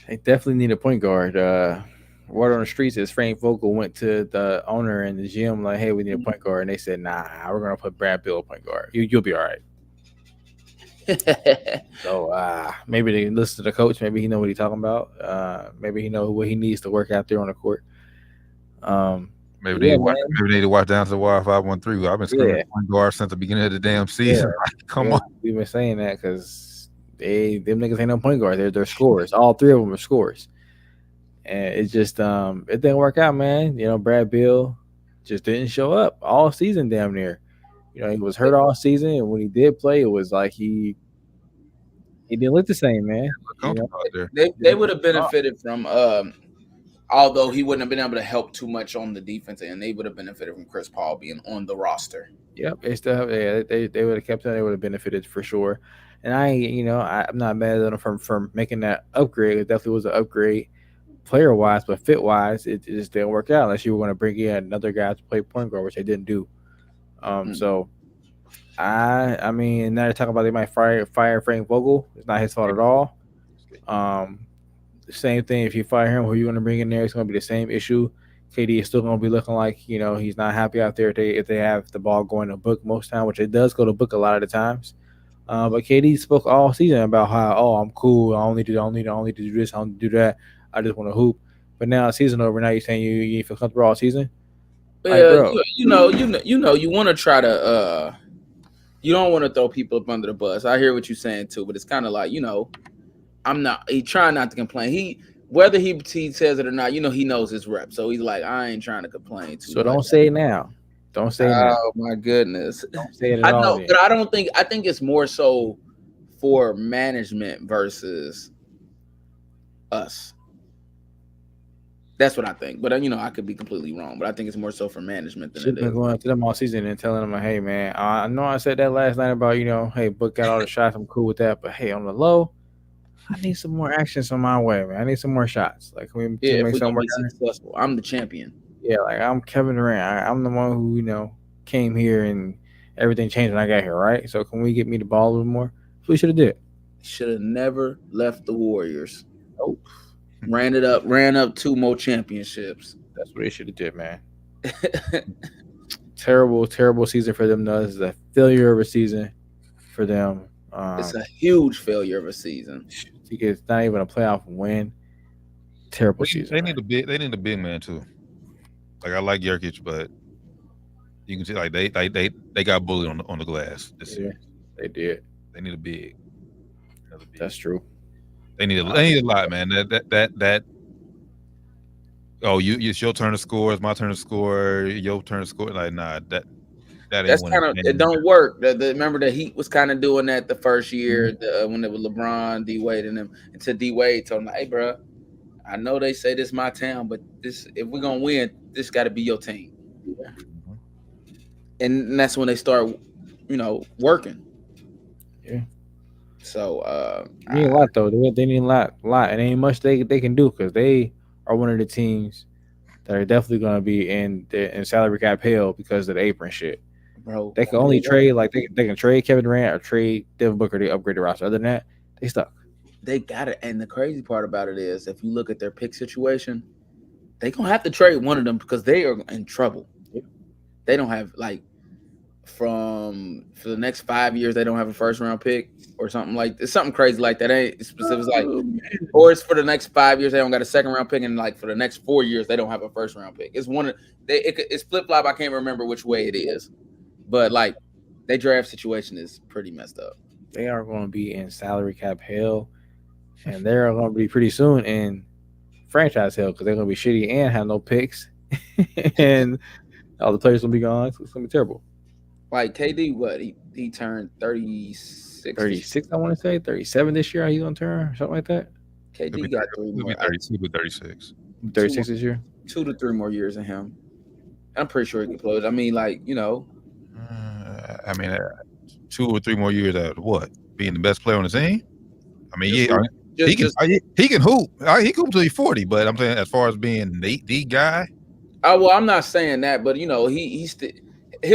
they definitely need a point guard. Word on the streets is Frank Vogel went to the owner and the GM like, "Hey, we need a point guard," and they said, "Nah, we're gonna put Brad Beal point guard. You'll be all right." So maybe they listen to the coach. Maybe he know what he's talking about. Maybe he know what he needs to work out there on the court. Maybe they need to watch down to the wire 513. I've been screaming point guard since the beginning of the damn season. Come on, we've been saying that because them niggas ain't no point guard. They're scorers. All three of them are scorers, and it just it didn't work out, man. Brad Beal just didn't show up all season, damn near. He was hurt all season, and when he did play, it was like he didn't look the same, man. They would have benefited from, although he wouldn't have been able to help too much on the defense, and they would have benefited from Chris Paul being on the roster. Yep, they still have. Yeah, they would have kept him. They would have benefited for sure. And I'm not mad at them from making that upgrade. It definitely was an upgrade, player wise, but fit wise, it just didn't work out unless you were going to bring in another guy to play point guard, which they didn't do. So I mean, now they're talking about they might fire Frank Vogel. It's not his fault at all. Same thing. If you fire him, who you want to bring in there, it's going to be the same issue. KD is still going to be looking like he's not happy out there if they have the ball going to Book most time, which it does go to Book a lot of the times. But KD spoke all season about how I'm cool. I don't need to do this. I don't need to do that. I just want to hoop. But now season over. Now you're saying you feel comfortable all season. Yeah, bro. You want to try to you don't want to throw people up under the bus. I hear what you're saying too, but it's kind of like he trying not to complain. Whether he says it or not, he knows his rep. So he's like, I ain't trying to complain too much. So don't say it now. Don't say it now. Oh my goodness. Don't say it at all. I know, but I think it's more so for management versus us. That's what I think. But I could be completely wrong. But I think it's more so for management than Should have been going to them all season and telling them, hey man, I know I said that last night about hey, Book got all the shots. I'm cool with that. But hey, on the low, I need some more actions on my way, man. I need some more shots. Like, can we make some more successful? I'm the champion. Yeah, like I'm Kevin Durant. I'm the one who came here and everything changed when I got here, right? So can we get me the ball a little more? That's what we should have did. Should have never left the Warriors. Nope. Ran up 2 more championships. That's what they should have did, man. Terrible season for them. Though. This is a failure of a season for them. It's a huge failure of a season. It's not even a playoff win. Terrible season. They need a big man too. Like I like Jokic, but you can see like they got bullied on the glass this year. They did. They need a big. That's true. They need a lot, man. That. Oh, it's your turn to score. It's my turn to score. Your turn to score. Like nah, that's kind of it. Don't work. Remember the Heat was kind of doing that the first year when it was LeBron, D Wade, and them. Until D Wade told them, "Hey, bro, I know they say this is my town, but if we're gonna win, this got to be your team." Yeah. And that's when they start, working. Yeah. So they need a lot though. They need a lot, and ain't much they can do because they are one of the teams that are definitely going to be in salary cap hell because of the apron shit. Bro, they can only trade they can trade Kevin Durant or trade Devin Booker to upgrade the roster. Other than that, they stuck. They got it, and the crazy part about it is, if you look at their pick situation, they gonna have to trade one of them because they are in trouble. They don't have for the next 5 years, they don't have a first round pick or something it's something crazy like that. Ain't specific or it's for the next 5 years they don't got a second round pick, and for the next 4 years they don't have a first round pick. It's it's flip flop. I can't remember which way it is, but their draft situation is pretty messed up. They are going to be in salary cap hell, and they're going to be pretty soon in franchise hell because they're going to be shitty and have no picks, and all the players will be gone. So it's going to be terrible. KD, what he turned 36. 36, I want to say 37 this year. He's gonna turn something like that. KD got 3 more. 36. 36 this year. 2 to 3 more years in him. I'm pretty sure he can close. I mean, 2 or 3 more years out of what? Being the best player on the team. I mean, he can hoop. He can hoop till he's 40. But I'm saying, as far as being the guy. Well, I'm not saying that, but he'll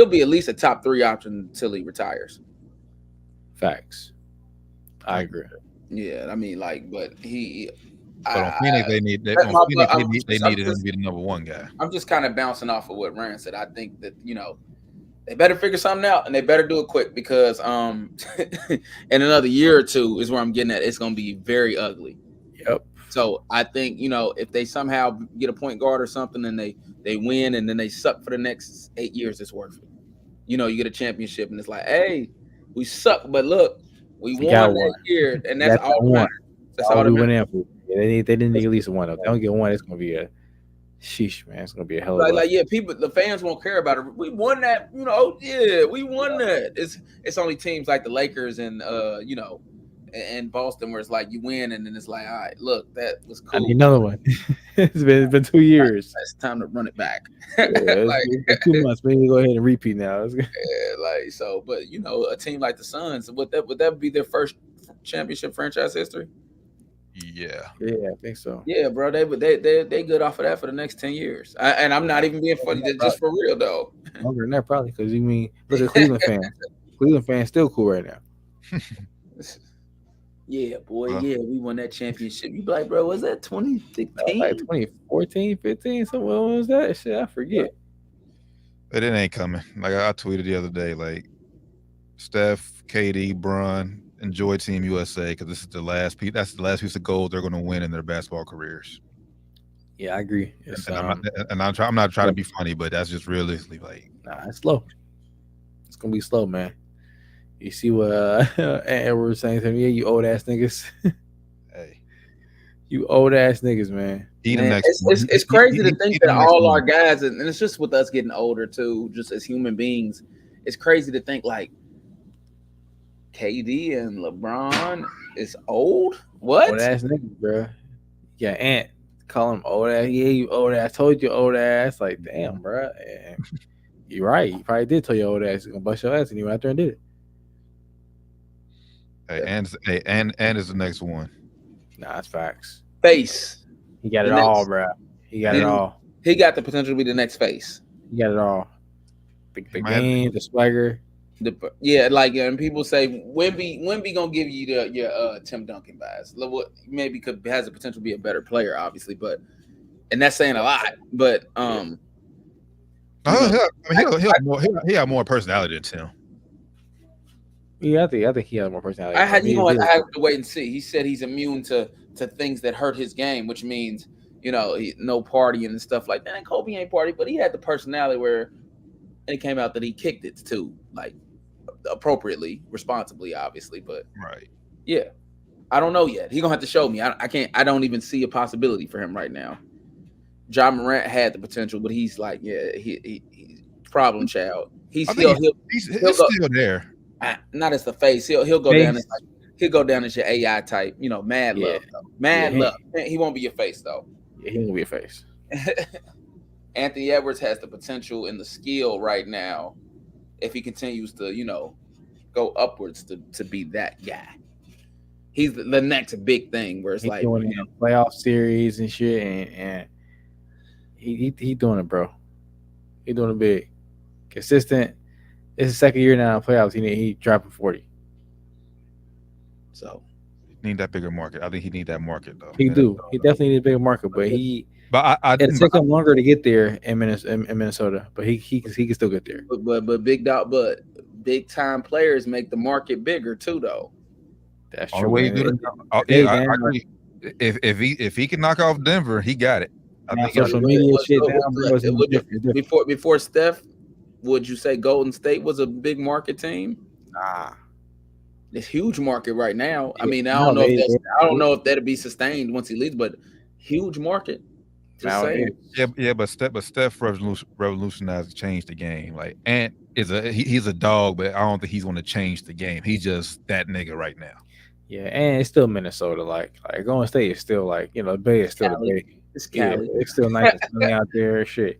be at least a top 3 option until he retires. Facts. I agree. Yeah, I mean, but he. But on Phoenix, they needed him to be the number 1 guy. I'm just kind of bouncing off of what Rand said. I think that they better figure something out, and they better do it quick because in another year or 2 is where I'm getting at. It's going to be very ugly. Yep. So I think if they somehow get a point guard or something and they win and then they suck for the next 8 years, it's worth it. You get a championship and it's like, hey, we suck, but look, we won that year, and that's all we won. That's all we went in for. They didn't need at least one. If they don't get one, it's gonna be a sheesh, man. It's gonna be a hell of a the fans won't care about it. We won that, we won that. It's only teams like the Lakers and and Boston where it's you win and then it's all right, look, that was cool. I need another one. it's been 2 years. It's time to run it back. It's been 2 months. We need to go ahead and repeat now. But a team like the Suns, would that be their first championship franchise history? Yeah, I think so. Yeah, bro, they good off of that for the next 10 years. And I'm not even being funny, just for real though. Longer than that, probably, because look at Cleveland fans. Cleveland fans still cool right now. Yeah, boy. Well, Yeah, we won that championship. You be like, bro, was that That was like 2016? 2014, 15, something. What was that? Shit, I forget. but it ain't coming. Like I tweeted the other day, like Steph, KD, Bron, enjoy Team USA because this is the last piece. That's the last piece of gold they're going to win in their basketball careers. Yeah, I agree. It's And I'm not trying to be funny, but that's just realistically like. nah, it's slow. It's gonna be slow, man. You see what Edward was saying to me? Yeah, you old ass niggas. Hey, You old ass niggas, man. he the Man, next. it's crazy to he think the that next all one. our guys, and it's just with us getting older too, just as human beings, it's crazy to think like KD and LeBron is old. What? Old ass niggas, bro. Yeah, Ant. Call him old ass. Yeah, you old ass. Told you old ass. Like, damn, bro. And you're right. He probably did tell you old ass. He's gonna bust your ass, and you went out there and did it. And is the next one. Nah, that's facts. Face. He got it The next- all, bro. He got it all. He got the potential to be the next face. He got it all. The Might have- game, the swagger. Like and people say Wemby gonna give you your Tim Duncan vibes. What maybe has the potential to be a better player, obviously, but and that's saying a lot. But He have more personality than Tim. Yeah, I think he has more personality. I have to wait and see. He said he's immune to things that hurt his game, which means no partying and stuff like that. And Kobe ain't party, but he had the personality where it came out that he kicked it too, like appropriately, responsibly, obviously. But Right. yeah, I don't know yet. He gonna have to show me. I can't. I don't even see a possibility for him right now. Ja Morant had the potential, but he's like, he's problem child. He's still there. Not as the face. He'll go down as he'll go down as your AI type. Mad love. Mad love. He won't be your face though. Yeah, he won't be a face. Anthony Edwards has the potential and the skill right now, if he continues to, go upwards to be that guy. He's the next big thing where it's He's like doing playoff series and shit, and he doing it, bro. He doing it big, consistent. It's the second year now in playoffs. He dropping 40. So Need that bigger market. I think he need that market though. He do. He definitely needs a bigger market, but I it'll take him longer to get there in Minnesota. But he can still get there. But big time players make the market bigger too, though. That's all true. the way I agree. If he can knock off Denver, he got it. I think social media shit down, bro. Before Steph, would you say Golden State was a big market team? Nah. It's huge market right now. I mean, I No, don't know if that'll be sustained once he leaves, but huge market. Just saying. But Steph revolutionized, changed the game. Like Ant he's a dog, but I don't think he's going to change the game. He's just that nigga right now. Yeah, and it's still Minnesota. Like Golden State is still the Bay is still Cali. the Bay. It's Cali. Yeah, it's still nice and sunny out there. Shit,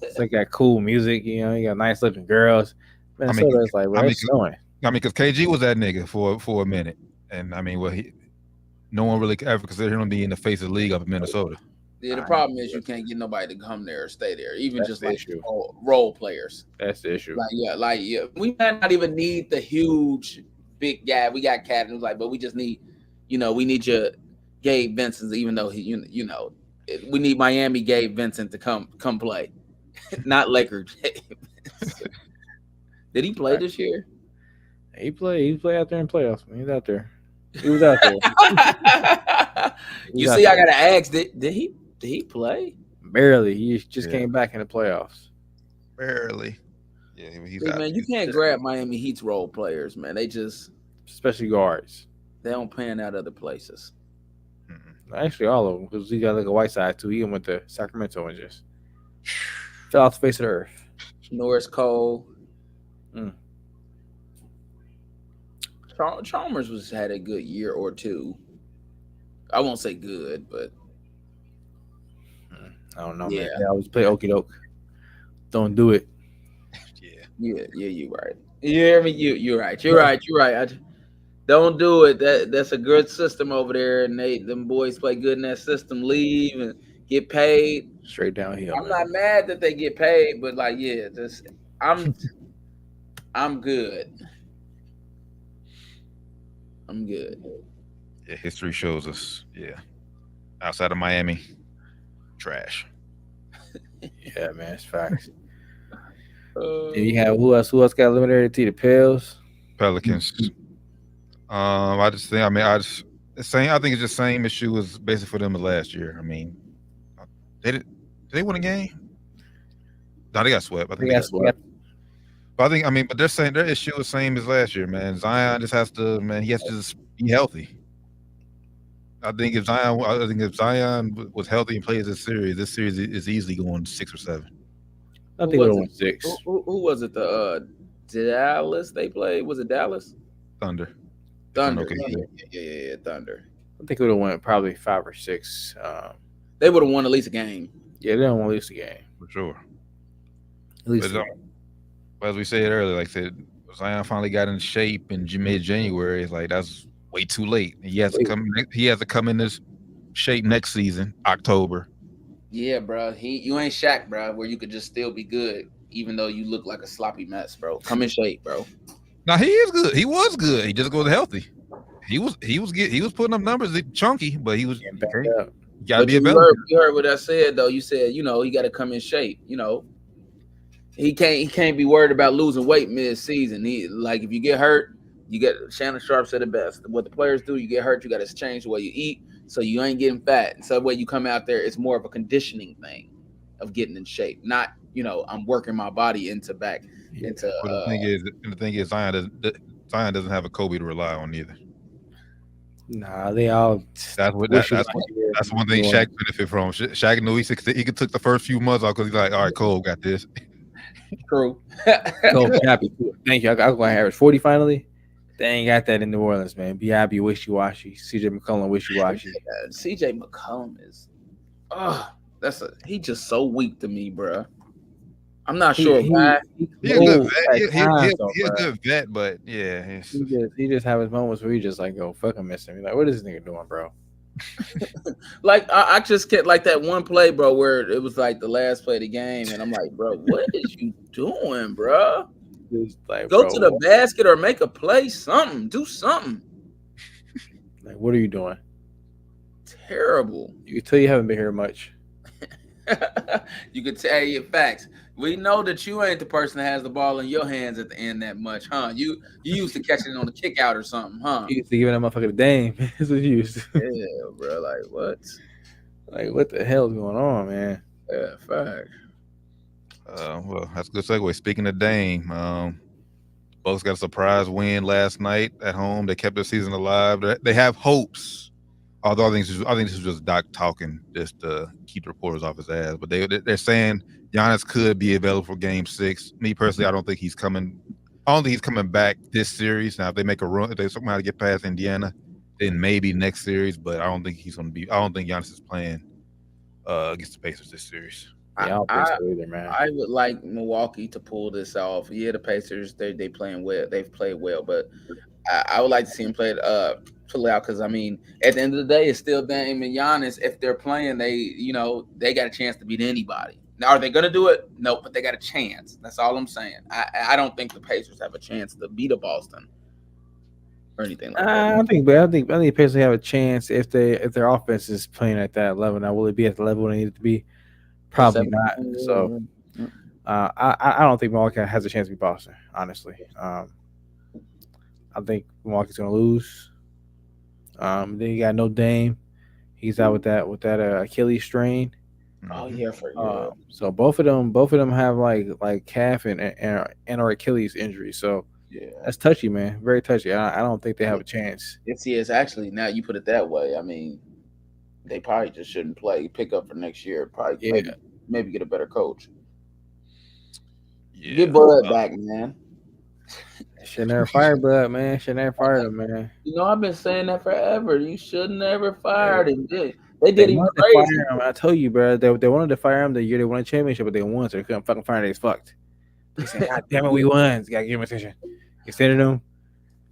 it's like got cool music. You got nice looking girls. Minnesota is like, it's snowing. I mean, because KG was that nigga for a minute, and I mean, no one really ever considered him to be in the face of the league up in Minnesota. Yeah, the problem is you can't get nobody to come there or stay there, even That's just the like issue. role players. That's the issue. We might not even need the huge big guy. We got Cat who's like, but we just need, we need your Gabe Vincent, even though we need Miami Gabe Vincent to come play, not Lakers. Did he play this year? He played out there in playoffs, man. He's out there. He was out there. I gotta ask, did he play? Barely. He just came back in the playoffs. Barely. Yeah, he's See, out. man, you can't grab Miami Heat's role players, man. They just, especially guards. They don't pan out other places. Actually, all of them, because he got like a white side too. He went to Sacramento and just fell off the face of the earth. Norris Cole. Chalmers had a good year or two. I won't say good, but I don't know. Yeah, man. I always play okie doke. Don't do it. Yeah. You're right. You hear me? You're right. You're right. Don't do it. That's a good system over there, and them boys play good in that system. Leave and get paid straight downhill. I'm not mad that they get paid, but I'm good. I'm good. Yeah, history shows us. Yeah, outside of Miami, trash. Yeah, man, it's facts. Uh, And you have who else? Who else got eliminated? To the Pels. Pelicans. I just think. I mean, I just the same. I think it's the same issue as basically for them as last year. I mean, did they win a game? No, they got swept. I think they got swept. But I think. I mean, but they're saying their issue is the same as last year, man. Zion just has to. Man, he has to just be healthy. I think if Zion was healthy and plays this series is easily going 6 or 7. I think it would have won 6. Who was it? The Dallas they played? Was it Dallas? Thunder. Thunder. Okay. Yeah, Thunder. I think it would have won probably 5 or 6. They would have won at least a game. Yeah, they don't want to lose the game. For sure. At least. But as we said earlier, like I said, Zion finally got in shape in mid-January. It's like that's way too late. He has to come. He has to come in this shape next season, October. Yeah, bro. You ain't Shaq, bro, where you could just still be good, even though you look like a sloppy mess, bro. Come in shape, bro. Now he is good. He was good. He just goes healthy. He was putting up numbers chunky, but he was back up. Gotta be available. You heard what I said though. You said, he got to come in shape. He can't be worried about losing weight mid-season. If you get hurt, Shannon Sharp said it best. What the players do, you get hurt, you got to change the way you eat, so you ain't getting fat. And so when you come out there, it's more of a conditioning thing of getting in shape, not I'm working my body into. But the thing is, Zion doesn't have a Kobe to rely on either. Nah, they all. That's one thing Shaq benefit from. Shaq knew he could took the first few months off because he's like, all right, Cole got this. True. Cole happy. Thank you. I'm going to average 40 finally. They ain't got that in New Orleans, man. B.I.B. wishy-washy. C.J. McCollum wishy-washy. C.J. McCollum is, he just so weak to me, bro. I'm not sure why. He's a good vet. He's a good vet, but yeah, he just have his moments where he just like go fucking miss him. He's like, what is this nigga doing, bro? Like I just get like that one play, bro, where it was like the last play of the game, and I'm like, bro, what is you doing, bro? Like, go to the basket or make a play, something, do something. Like, what are you doing? Terrible. You can tell you haven't been here much. You could tell your facts. We know that you ain't the person that has the ball in your hands at the end that much, huh? You used to catching it on the kick out or something, huh? You used to give that motherfucker the dame. That's what you used to. Yeah, bro. Like what? Like what the hell is going on, man? Yeah, fact. Well, that's a good segue. Speaking of Dame, Bucks got a surprise win last night at home. They kept their season alive. They have hopes. Although I think this is just Doc talking just to keep the reporters off his ass. But they're saying Giannis could be available for Game 6. Me personally, I don't think he's coming. I don't think he's coming back this series. Now, if they make a run, if they somehow get past Indiana, then maybe next series. But I don't think he's going to be. I don't think Giannis is playing against the Pacers this series. Yeah, I don't think so either, man. I would like Milwaukee to pull this off. Yeah, the Pacers they playing well. They've played well, but I would like to see him play out because I mean, at the end of the day, it's still Dame and Giannis. If they're playing, they got a chance to beat anybody. Now, are they going to do it? No, but they got a chance. That's all I'm saying. I don't think the Pacers have a chance to beat a Boston or anything like that. I think the Pacers have a chance if their offense is playing at that level. Now, will it be at the level they need it to be? Probably not. So, I don't think Milwaukee has a chance to beat Boston. Honestly, I think Milwaukee's going to lose. Then you got no Dame. He's out with that Achilles strain. Oh yeah, for you. So both of them have like calf and or Achilles injuries. So yeah, that's touchy, man. Very touchy. I don't think they have a chance. It's actually now you put it that way. I mean, they probably just shouldn't play. Pick up for next year. Probably maybe get a better coach. Yeah. Get Bud back, man. Should never fire Bud, man. Should never fire him, man. I've been saying that forever. You should never fired him. They did him crazy. I told you, bro. They wanted to fire him the year they won a championship, but they won, so they couldn't fucking fire him. They fucked. They said, God damn it, we won. You gotta give him attention. Extended him.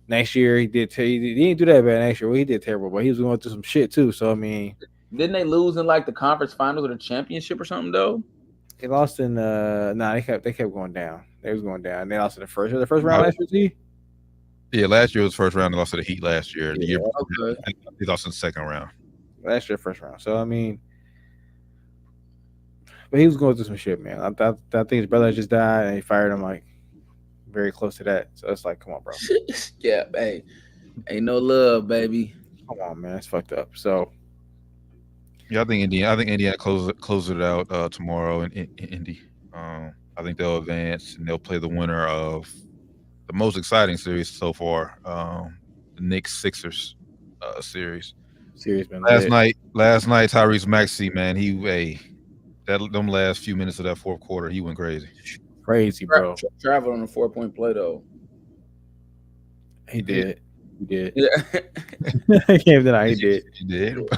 Next year, he didn't do that bad next year. Well, he did terrible, but he was going through some shit too. So I mean, didn't they lose in like the conference finals or the championship or something though? They lost in they kept going down. They was going down. They lost in the first round last year. Yeah, last year was first round. They lost to the Heat last year. The year Yeah, before, Okay. they lost in the second round. last year first round. So I mean, but he was going through some shit, man. I think his brother just died and he fired him like very close to that. So it's like, come on, bro. Yeah, hey, ain't no love, baby. Come on, man. It's fucked up. So Yeah, I think Indiana closes it out tomorrow in Indy. I think they'll advance and they'll play the winner of the most exciting series so far, the Knicks Sixers series. series been Last lit. night, Tyrese Maxey, man, them last few minutes of that fourth quarter, he went crazy. Crazy, bro. Traveled on a 4-point play though. He did. He did. Yeah. He can't deny he did. He did.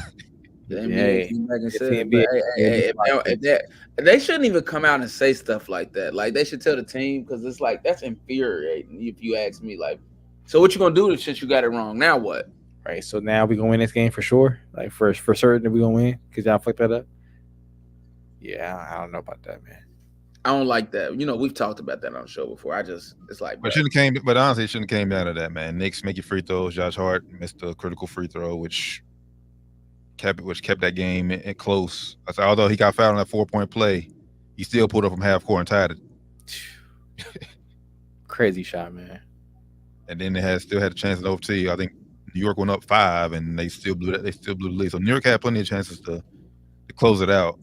The Hey, NBA came back and it's said the it. But NBA. they shouldn't even come out and say stuff like that. Like they should tell the team because it's like that's infuriating. If you ask me, like, so what you gonna do since you got it wrong? Now what? Right. So now we gonna win this game for sure. Like for certain we gonna win because y'all fucked that up. Yeah, I don't know about that, man. I don't like that. You know, we've talked about that on the show before. It's like, But bruh. but honestly, it shouldn't have came down to that, man. Knicks make your free throws. Josh Hart missed a critical free throw, which kept that game close. I said, although he got fouled on that 4-point play, he still pulled up from half court and tied it. Crazy shot, man. And then they still had a chance at OT. I think New York went up 5, and they still blew the lead. So New York had plenty of chances to close it out.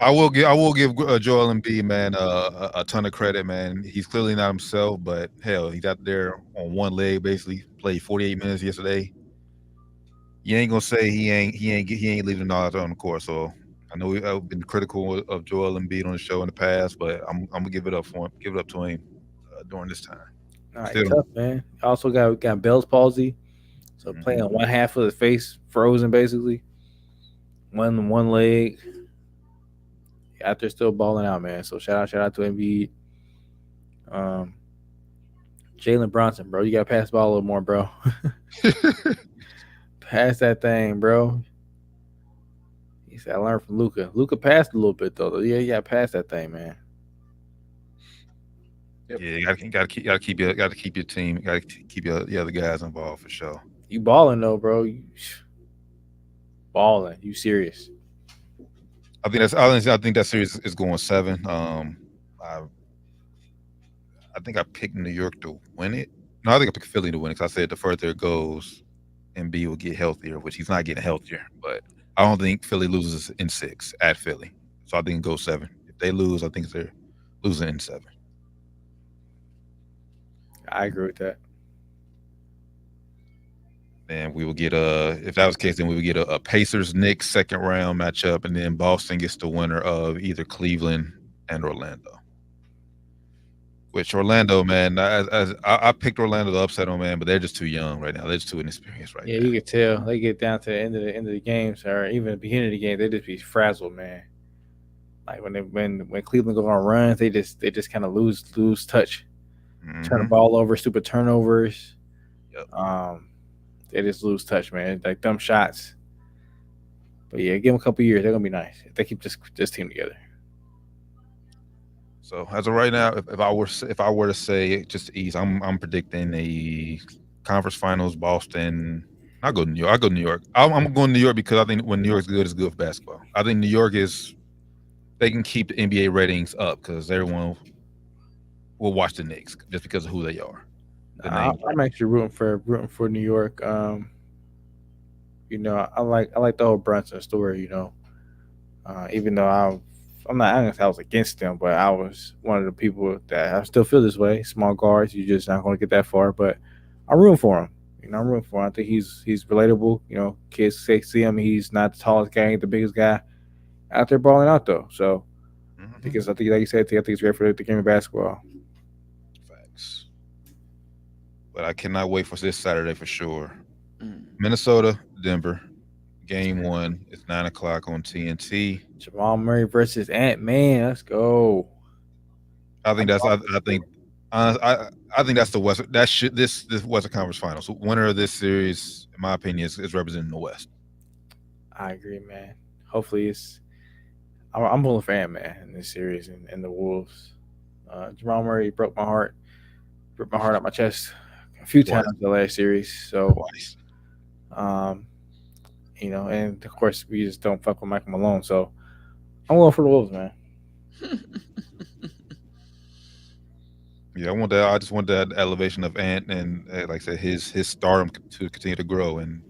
I will give Joel Embiid, man, a ton of credit, man. He's clearly not himself, but hell, he's out there on one leg, basically played 48 minutes yesterday. You ain't gonna say he ain't leaving it all out on the court. So I know I've been critical of Joel Embiid on the show in the past, but I'm gonna give it up to him during this time. All right, tough, man. Also got Bell's palsy, so playing on one half of the face frozen, basically. One leg. Out there still balling out, man. So shout out to Embiid. Jalen Bronson, bro, you gotta pass the ball a little more, bro. Pass that thing, bro. He said I learned from Luka. Luka passed a little bit though. Yeah, you gotta pass that thing, man. Yeah, you gotta keep your team, gotta keep your other guys involved for sure. You balling though, bro. You balling. You serious? I think that series is going 7. I think I picked New York to win it. No, I think I picked Philly to win it because I said the further it goes, Embiid will get healthier, which he's not getting healthier. But I don't think Philly loses in 6 at Philly. So I think it goes 7. If they lose, I think they're losing in 7. I agree with that. And we will get if that was the case, then we would get a Pacers Knicks second round matchup, and then Boston gets the winner of either Cleveland and Orlando. Which Orlando, man, I picked Orlando to upset them, man, but they're just too young right now. They're just too inexperienced right now. Yeah, you can tell they get down to the end of the games, or even the beginning of the game, they just be frazzled, man. Like when Cleveland goes on runs, they just kind of lose touch, turn the ball over, stupid turnovers. Yep. They just lose touch, man. Like dumb shots. But yeah, give them a couple years, they're gonna be nice if they keep this team together. So as of right now, if I were to say just to ease, I'm predicting a conference finals. Boston. I'll go to New York. I'm going to New York because I think when New York's good, it's good for basketball. I think New York they can keep the NBA ratings up because everyone will watch the Knicks just because of who they are. I'm actually rooting for New York. You know, I like the whole Brunson story. You know, even though I'm not gonna say I was against them, but I was one of the people that I still feel this way. Small guards, you're just not gonna get that far. But I'm rooting for him. You know, I'm rooting for him. I think he's relatable. You know, kids see him. He's not the tallest guy, ain't the biggest guy out there balling out though. So I think like you said, I think it's great for the game of basketball. Facts. But I cannot wait for this Saturday for sure. Minnesota, Denver, Game 1. It's 9:00 on TNT. Jamal Murray versus Ant-Man. Let's go. I think that's the West. This Western Conference Finals. So winner of this series, in my opinion, is representing the West. I agree, man. Hopefully, I'm pulling for Ant-Man in this series and the Wolves. Jamal Murray broke my heart ripped my heart out my chest a few times in the last series. So, Twice. And of course we just don't fuck with Michael Malone. So I'm going for the Wolves, man. Yeah, I just want that elevation of Ant, and like I said, his stardom to continue to grow. And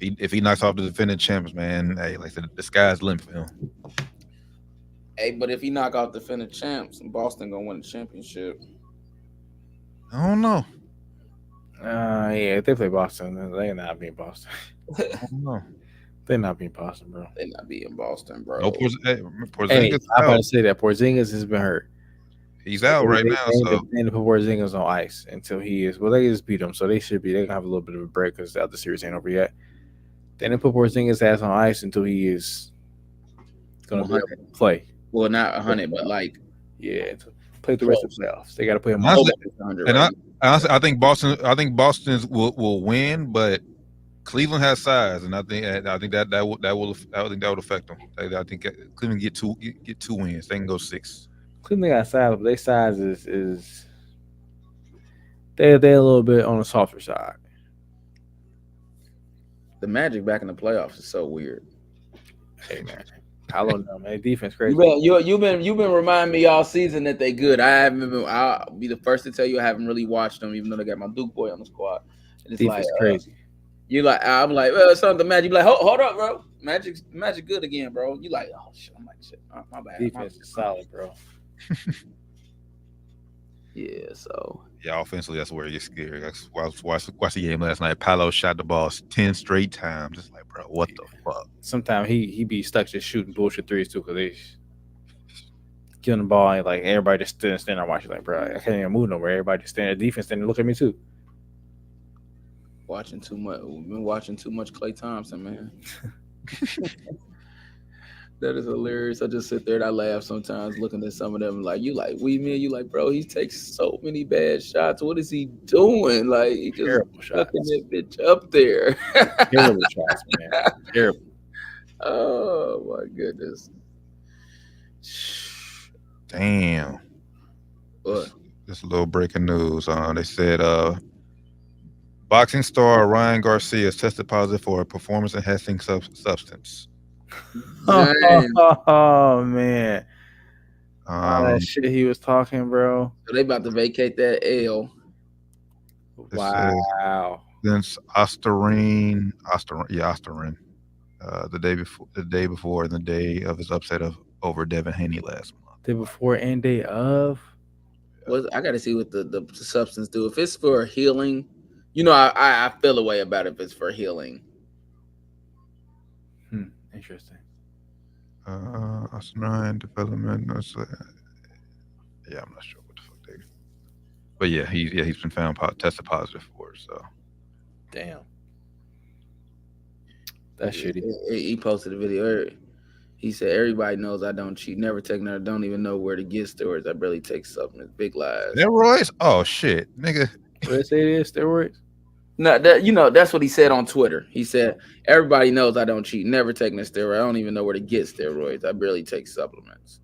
if he knocks off the defending champs, man, hey, like I said, the sky's the limit for him. Hey, but if he knock out the defending champs, Boston gonna win the championship. I don't know. Yeah, if they play Boston, they not being Boston. I don't know. They're not being Boston, bro. They not beating Boston, bro. No, Hey, Porzingis. I'm about to say that Porzingis has been hurt. He's out right now. So They put Porzingis on ice until he is. Well, they just beat him, so they gonna have a little bit of a break because the other series ain't over yet. Then they put Porzingis' ass on ice until he is gonna be able to play. Well, not 100, but like play the rest of the playoffs. They got to play him. Honestly, 100. and Right? I think Boston will win, but Cleveland has size, and I think that will affect them. I think Cleveland get two wins. They can go 6. Cleveland got size, but their size is they're a little bit on the softer side. The Magic back in the playoffs is so weird. Hey man, I don't know, man. Defense crazy. You've been reminding me all season that they good. I'll be the first to tell you I haven't really watched them, even though they got my Duke boy on the squad. And it's Defense like crazy. I'm like, well, it's something Magic. You like, hold up, bro. Magic good again, bro. You like, oh shit. I'm like, shit. My bad. Defense is solid, bro. Yeah, so offensively, that's where it gets scary. Watch the game last night. Paolo shot the ball 10 straight times. Just like, bro, what the fuck? Sometimes he be stuck just shooting bullshit threes too, because they getting the ball and like everybody just standing there watching. Like, bro, I can't even move nowhere. Everybody just standing at defense and look at me too. watching too much. We've been watching too much Klay Thompson, man. That is hilarious. I just sit there and I laugh sometimes looking at some of them like, you like, you like, bro, he takes so many bad shots. What is he doing? Like, he just fucking that bitch up there. Terrible shots, man. Terrible. Oh, my goodness. Damn. What? Just a little breaking news. They said boxing star Ryan Garcia has tested positive for a performance-enhancing substance. Oh man. That shit he was talking, bro. So they about to vacate that L. Wow. Since Ostarine, the day before, and the day of his upset over Devin Haney last month. Day before and day of. I got to see what the substance do. If it's for healing, I feel a way about it if it's for healing. Interesting. Ostarine development. Yeah, I'm not sure what the fuck they. But yeah, he's been found tested positive for it. So. Damn. That's shitty. He posted a video. He said, everybody knows I don't cheat, never take none, don't even know where to get steroids. I barely take supplements. Big lies. Steroids? Oh, shit. Nigga. What did they say it is? Steroids? No, that's what he said on Twitter. He said, everybody knows I don't cheat, never taking a steroid. I don't even know where to get steroids. I barely take supplements.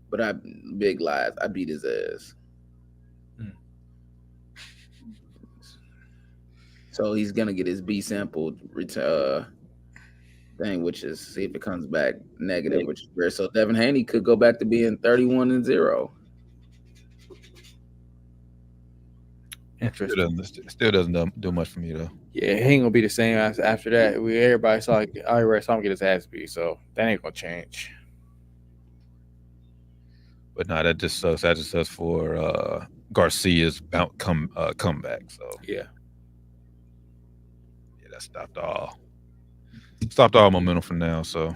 But big lies. I beat his ass. So he's going to get his B sample thing, which is see if it comes back negative, which is rare. So Devin Haney could go back to being 31-0. Interesting. Still doesn't do much for me though. Yeah, he ain't gonna be the same after that. Everybody saw him get his ass beat, so that ain't gonna change. But no, that just sucks. That just sucks for Garcia's comeback. So yeah, that stopped all momentum for now. So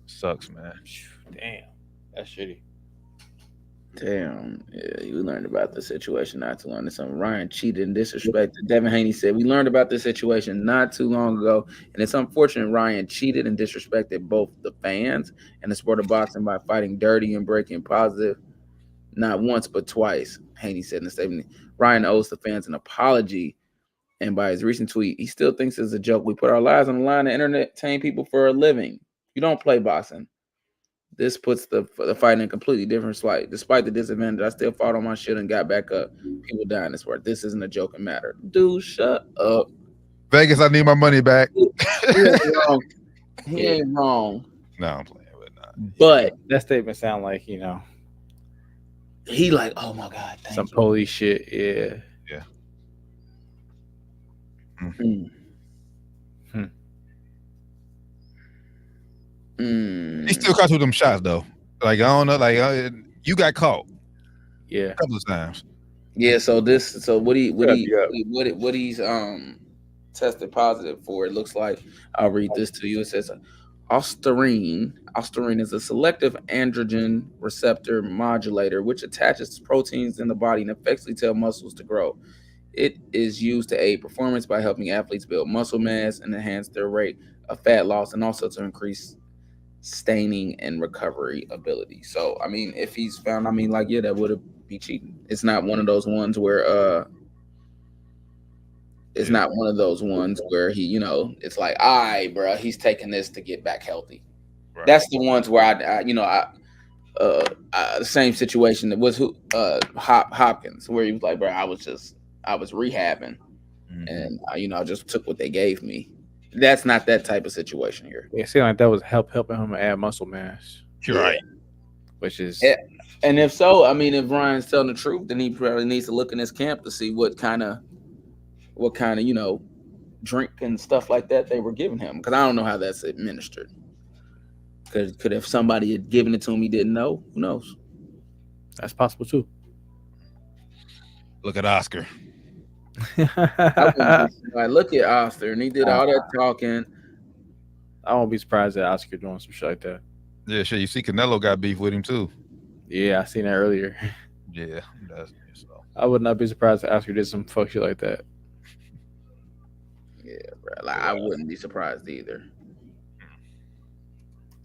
sucks, man. Damn, that's shitty. Damn, yeah, you learned about the situation not too long ago. Ryan cheated and disrespected. Devin Haney said, we learned about this situation not too long ago, and it's unfortunate Ryan cheated and disrespected both the fans and the sport of boxing by fighting dirty and breaking positive, not once but twice, Haney said in a statement. Ryan owes the fans an apology, and by his recent tweet, he still thinks it's a joke. We put our lives on the line to entertain people for a living. You don't play boxing. This puts the fight in a completely different light. Despite the disadvantage, I still fought on my shit and got back up. People dying this work. This isn't a joking matter. Dude, shut up. Vegas, I need my money back. He ain't wrong. He ain't wrong. No, I'm playing with not. But that statement sound like, he like, oh my God, some police shit. Yeah. Yeah. He still caught you them shots though. Like I don't know, like you got caught. Yeah. A couple of times. Yeah. So what he's tested positive for, it looks like, I'll read this to you. It says ostarine. Ostarine is a selective androgen receptor modulator which attaches to proteins in the body and effectively tells muscles to grow. It is used to aid performance by helping athletes build muscle mass and enhance their rate of fat loss, and also to increase staining and recovery ability. So I mean, if he's found, I mean, like, yeah, that would be cheating. It's not one of those ones where it's not one of those ones where he, it's like, all right, bro, he's taking this to get back healthy. Right. That's the ones where the same situation that was Hopkins, where he was like, bro, I was rehabbing, and I just took what they gave me. That's not that type of situation here. Yeah, it seemed like that was helping him add muscle mass. You're right. Which is, and if so, I mean, if Ryan's telling the truth, then he probably needs to look in his camp to see what kind of drink and stuff like that they were giving him, because I don't know how that's administered. Could if somebody had given it to him he didn't know, who knows? That's possible too. Look at Oscar. Look at Oscar, and he did all that talking. I won't be surprised that Oscar doing some shit like that. Yeah, sure. You see, Canelo got beef with him too. Yeah, I seen that earlier. Yeah, that's so. I would not be surprised if Oscar did some fuck shit like that. Yeah, bro. I wouldn't be surprised either.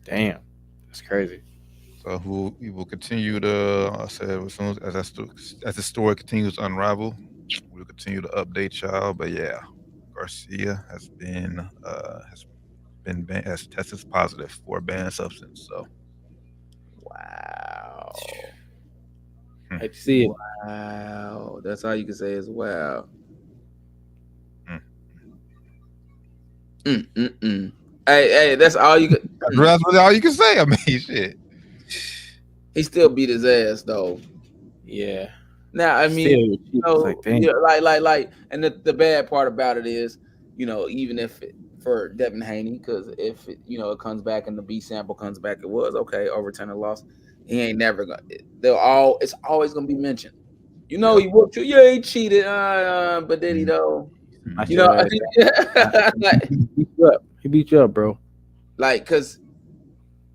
Damn, that's crazy. So we will continue to. I said as soon as the story continues to unravel, we'll continue to update y'all. But yeah, Garcia has tested positive for a banned substance. So wow, I hate to see it. Wow, that's all you can say is wow. Hey, that's all you could. That's all you can say. I mean, shit. He still beat his ass though. Yeah. Now, I mean, like, and the bad part about it is, even if for Devin Haney, because if it comes back and the B sample comes back, it was okay, overturn a loss. He ain't never gonna. It's always gonna be mentioned. He whooped you. Yeah, he cheated. But did he though? He beat you up, bro. Like, cause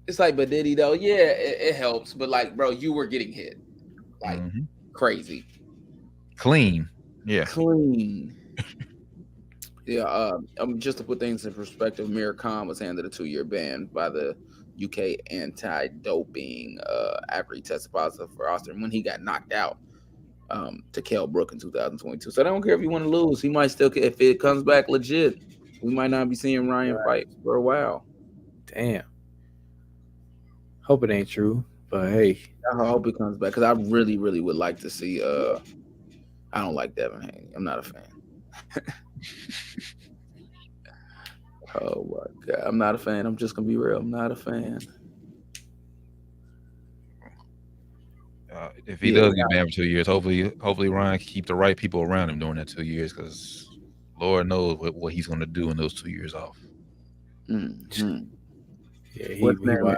it's like, but did he though? Yeah, it helps. But like, bro, you were getting hit, like crazy, clean. Yeah, clean. Yeah. Just to put things in perspective, Mir Khan was handed a 2-year ban by the UK anti-doping after he tested positive for Austin when he got knocked out to Kell Brook in 2022. So I don't care if you want to lose. He might still, if it comes back legit, we might not be seeing Ryan fight for a while. Damn. Hope it ain't true, but hey. I hope it comes back, because I really, really would like to see. I don't like Devin Haney. I'm not a fan. Oh my God, I'm not a fan. I'm just gonna be real. I'm not a fan. If he does get banned for 2 years, hopefully Ryan can keep the right people around him during that 2 years, because Lord knows what he's going to do in those 2 years off. Mm-hmm. Yeah, he wild.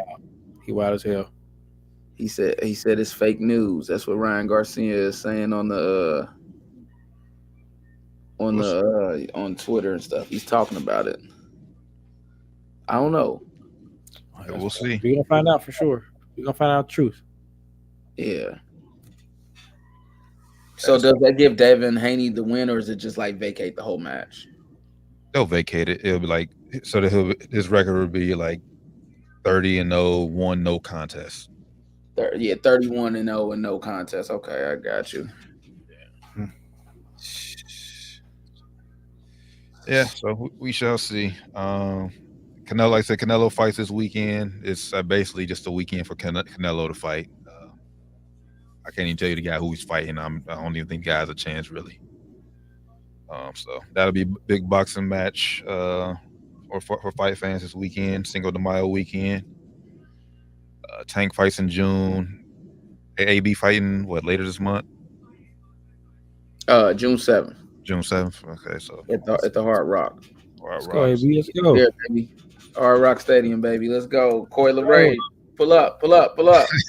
He wild as hell. He said it's fake news. That's what Ryan Garcia is saying on Twitter and stuff. He's talking about it. I don't know. Yeah, we'll see. We're gonna find out for sure. We're gonna find out the truth. Yeah. So does that give Devin Haney the win, or is it just like vacate the whole match? They'll vacate it. It'll be like, so that his record would be like 30-0, 1 no contest. 31-0 and no contest. Okay, I got you. Yeah, so we shall see. Canelo, like I said, Canelo fights this weekend. It's basically just a weekend for Canelo to fight. I can't even tell you the guy who he's fighting. I don't even think the guy has a chance really. So that'll be a big boxing match for fight fans this weekend, Cinco de Mayo weekend. Tank fights in June. AB fighting later this month? June 7th. June 7th. Okay, so at the Hard Rock. Let's go, AB. Let's go. Yeah, baby. Hard Rock Stadium, baby. Let's go. Coy LeBron. Pull up.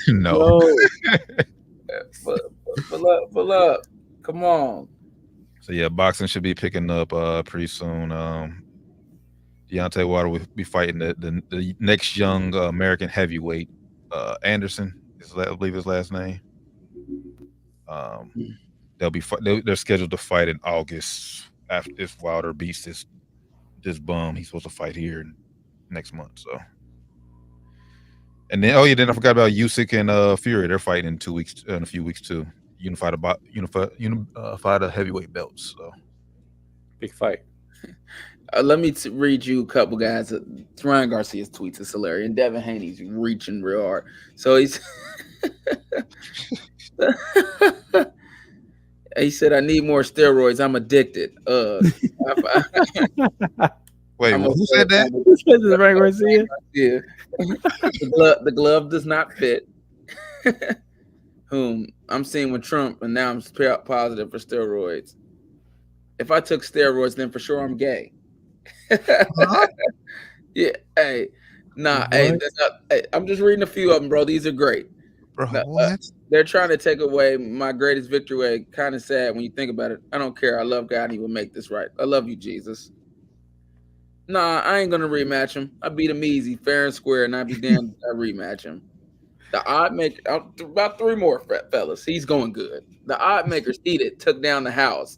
No. Pull up. Come on. So yeah, boxing should be picking up pretty soon. Deontay Wilder will be fighting the next young American heavyweight, Anderson. I believe his last name. They're scheduled to fight in August if Wilder beats this bum. He's supposed to fight here next month. So, and then then I forgot about Usyk and Fury. They're fighting in a few weeks too. Unify the heavyweight belts. So big fight. Let me read you a couple guys. Ryan Garcia's tweets is hilarious, and Devin Haney's reaching real hard. So he's he said, "I need more steroids. I'm addicted." Wait, who said that? This is Ryan Garcia. Yeah, the glove does not fit. Whom I'm seeing with Trump, and now I'm positive for steroids. If I took steroids, then for sure I'm gay. Huh? Yeah, hey, nah, hey, I'm just reading a few of them, bro. These are great. Bro, Now, what? they're trying to take away my greatest victory. Kind of sad when you think about it. I don't care. I love God. He will make this right. I love you, Jesus. Nah, I ain't gonna rematch him. I beat him easy, fair and square, and I'd be damned if I rematch him. The odd maker, about 3 more fellas. He's going good. The odd makers took down the house.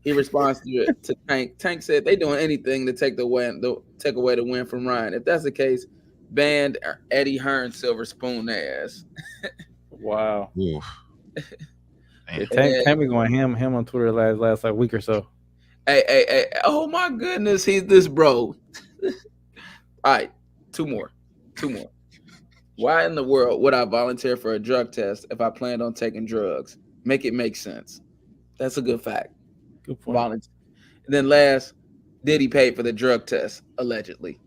He responds to Tank. Tank said they doing anything to take away the win from Ryan. If that's the case, banned Eddie Hearn silver spoon ass. Wow. Oof. Yeah, Tank been going ham on Twitter last like week or so. Hey! Oh my goodness, he's this bro. All right, 2 more. Why in the world would I volunteer for a drug test if I planned on taking drugs? Make it make sense. That's a good fact. Good point. Volunteer. And then last, did he pay for the drug test? Allegedly.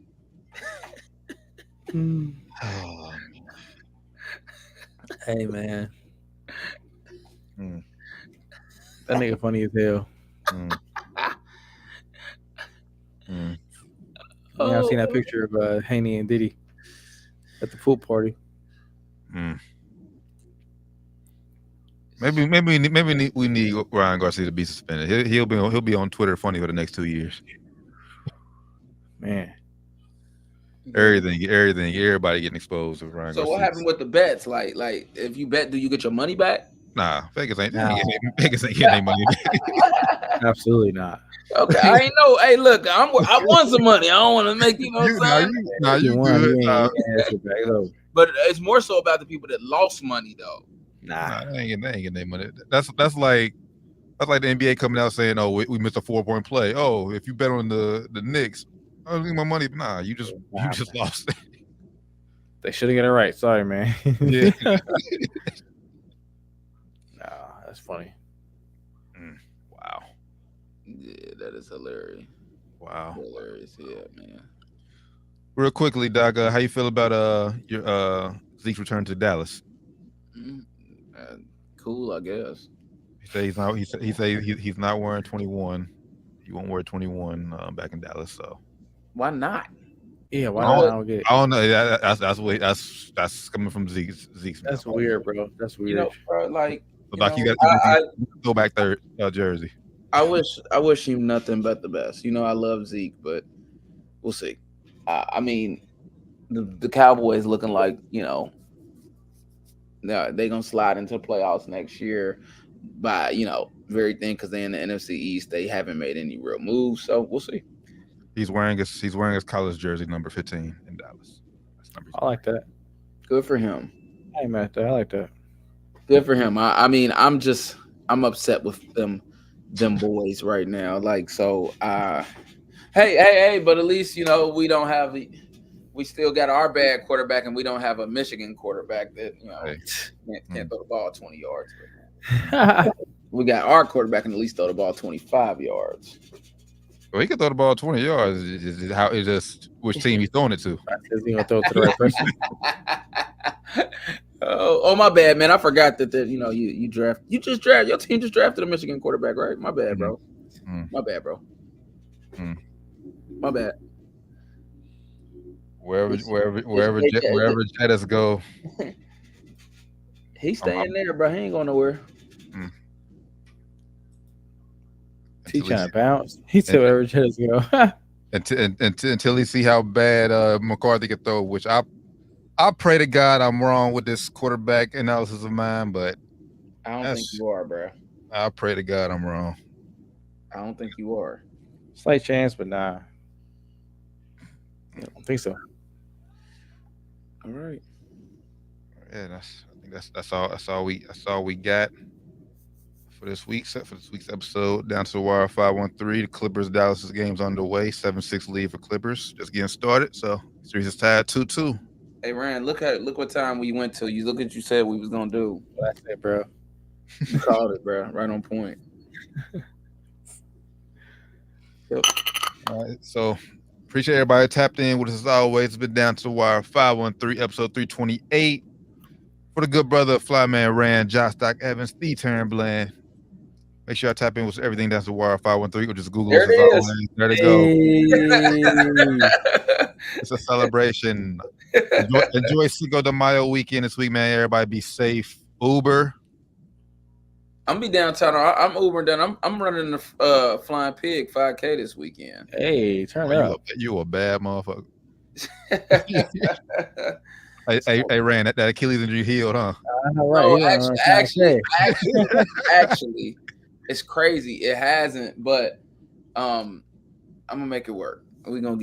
Oh, Hey man, mm, that nigga funny as hell. mm, mm. Yeah, I seen that picture of Haney and Diddy at the pool party. Mm. Maybe we need Ryan Garcia to be suspended. He'll be on Twitter funny for the next 2 years. Man, Everybody getting exposed with Ryan So Garcia. what happened with the bets? Like if you bet, do you get your money back? Nah, Vegas ain't Nah. Vegas ain't getting their money back. absolutely not. Okay, I ain't know. Hey, look, I won some money. I don't want to make you know what I'm saying. You won, good. you Nah, ain't that shit back, though. But it's more so about the people that lost money, though. Nah. they ain't getting their money. That's like the NBA coming out saying, "Oh, we missed a 4-point play. Oh, if you bet on the Knicks, I don't need my money." Nah, you just lost. They should have got it right. Sorry, man. Yeah. Nah, that's funny. Wow. Yeah, that is hilarious. Wow. Hilarious, yeah, man. Real quickly, Doc, how you feel about your Zeke's return to Dallas? Cool, I guess. He say he's not wearing 21. He won't wear 21 back in Dallas. So Why not? Yeah, why not? I don't get it. I don't know. That's coming from Zeke's. That's weird, bro. That's weird. You know, bro, like So, Doc, you got to go back there, jersey. I wish him nothing but the best. You know, I love Zeke, but we'll see. I mean, the Cowboys looking like, you know, they're gonna slide into the playoffs next year by, you know, very thin because they're in the NFC East. They haven't made any real moves, so we'll see. He's wearing his college jersey number 15 in Dallas. That's number I like that. Good for him. I ain't mad at that. I like that. Good for him. I mean, I'm upset with them boys right now. Like, so Hey, but at least we don't have we still got our bad quarterback, and we don't have a Michigan quarterback that can't throw the ball 20 yards. We got our quarterback and at least throw the ball 25 yards. Well, he can throw the ball 20 yards. It's how it's just which team he's throwing it to. Is he gonna throw it to the right person? Oh, my bad, man. I forgot that your team just drafted a Michigan quarterback, right? My bad, bro. My bad, bro. My bad. Wherever Jettas go, he's staying there, bro. He ain't going nowhere. He trying to bounce. He said wherever Jettas go. until he see how bad McCarthy can throw, which I pray to God I'm wrong with this quarterback analysis of mine, but I don't think you are, bro. I pray to God I'm wrong. I don't think you are. Slight chance, but nah. I don't think so. All right. Yeah, I think that's all we got for this week's episode. Down to the wire 513. The Clippers Dallas game's underway. 7-6 lead for Clippers. Just getting started. So series is tied 2-2. Hey Rand, look what time we went to. You look at you said we was gonna do. That's it, bro. You called it, bro. Right on point. Yep. All right. So appreciate everybody tapped in with us as always. It's been Down to the Wire 513, episode 328. For the good brother, Flyman Rand, Josh Doc Evans, the Turnbland. Make sure I tap in with everything Down to the Wire 513 or just Google there us. It is. There they go. It's a celebration. Enjoy Cinco de Mayo weekend this week, man. Everybody be safe. Uber. I'm be downtown. I'm Ubering down. I'm running the Flying Pig 5K this weekend. Hey, turn up. You a bad motherfucker. Hey, Rand, that Achilles injury healed, huh? Right. No, actually, it's crazy. It hasn't, but I'm gonna make it work. We gonna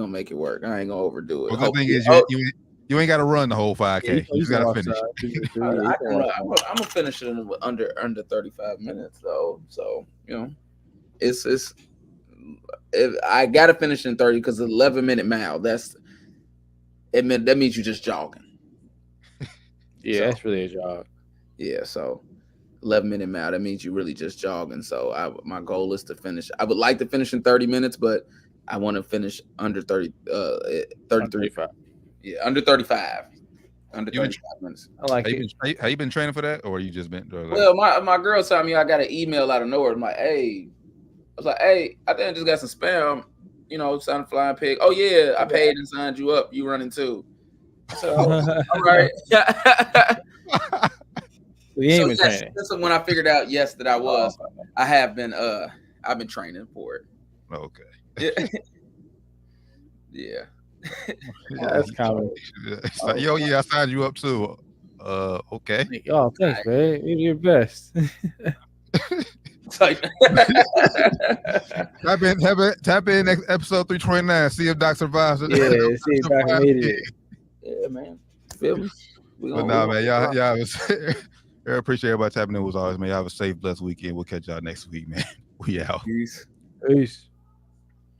make it work. I ain't gonna overdo it. Well, the thing is, you ain't got to run the whole 5K. You just got to finish. I'm gonna finish it in under 35 minutes though. So it's I gotta finish in 30 because 11-minute mile. That means you're just jogging. Yeah, that's really a jog. Yeah, so 11-minute mile. That means you're really just jogging. So my goal is to finish. I would like to finish in 30 minutes, but I want to finish under 35. Yeah, under 35. Under 35 minutes. I like it. Have you been training for that, or you just been? Well, my girl told me I got an email out of nowhere. I'm like, hey, I think I just got some spam. Signed Flying Pig. Oh yeah, I paid and signed you up. You running too? I said, all right. You ain't been training. That's when I figured out. Yes, that I was. I have been. I've been training for it. Okay. Yeah. That's common. It's like, I signed you up too. Okay. Oh, thanks, man. You're your best. Tap in next episode 329. See if Doc survives it. Yeah, see if Doc made it. Yeah, man. Feel me? But nah, man, y'all I appreciate everybody tapping in as always, man. Y'all have a safe, blessed weekend. We'll catch y'all next week, man. We out. Peace.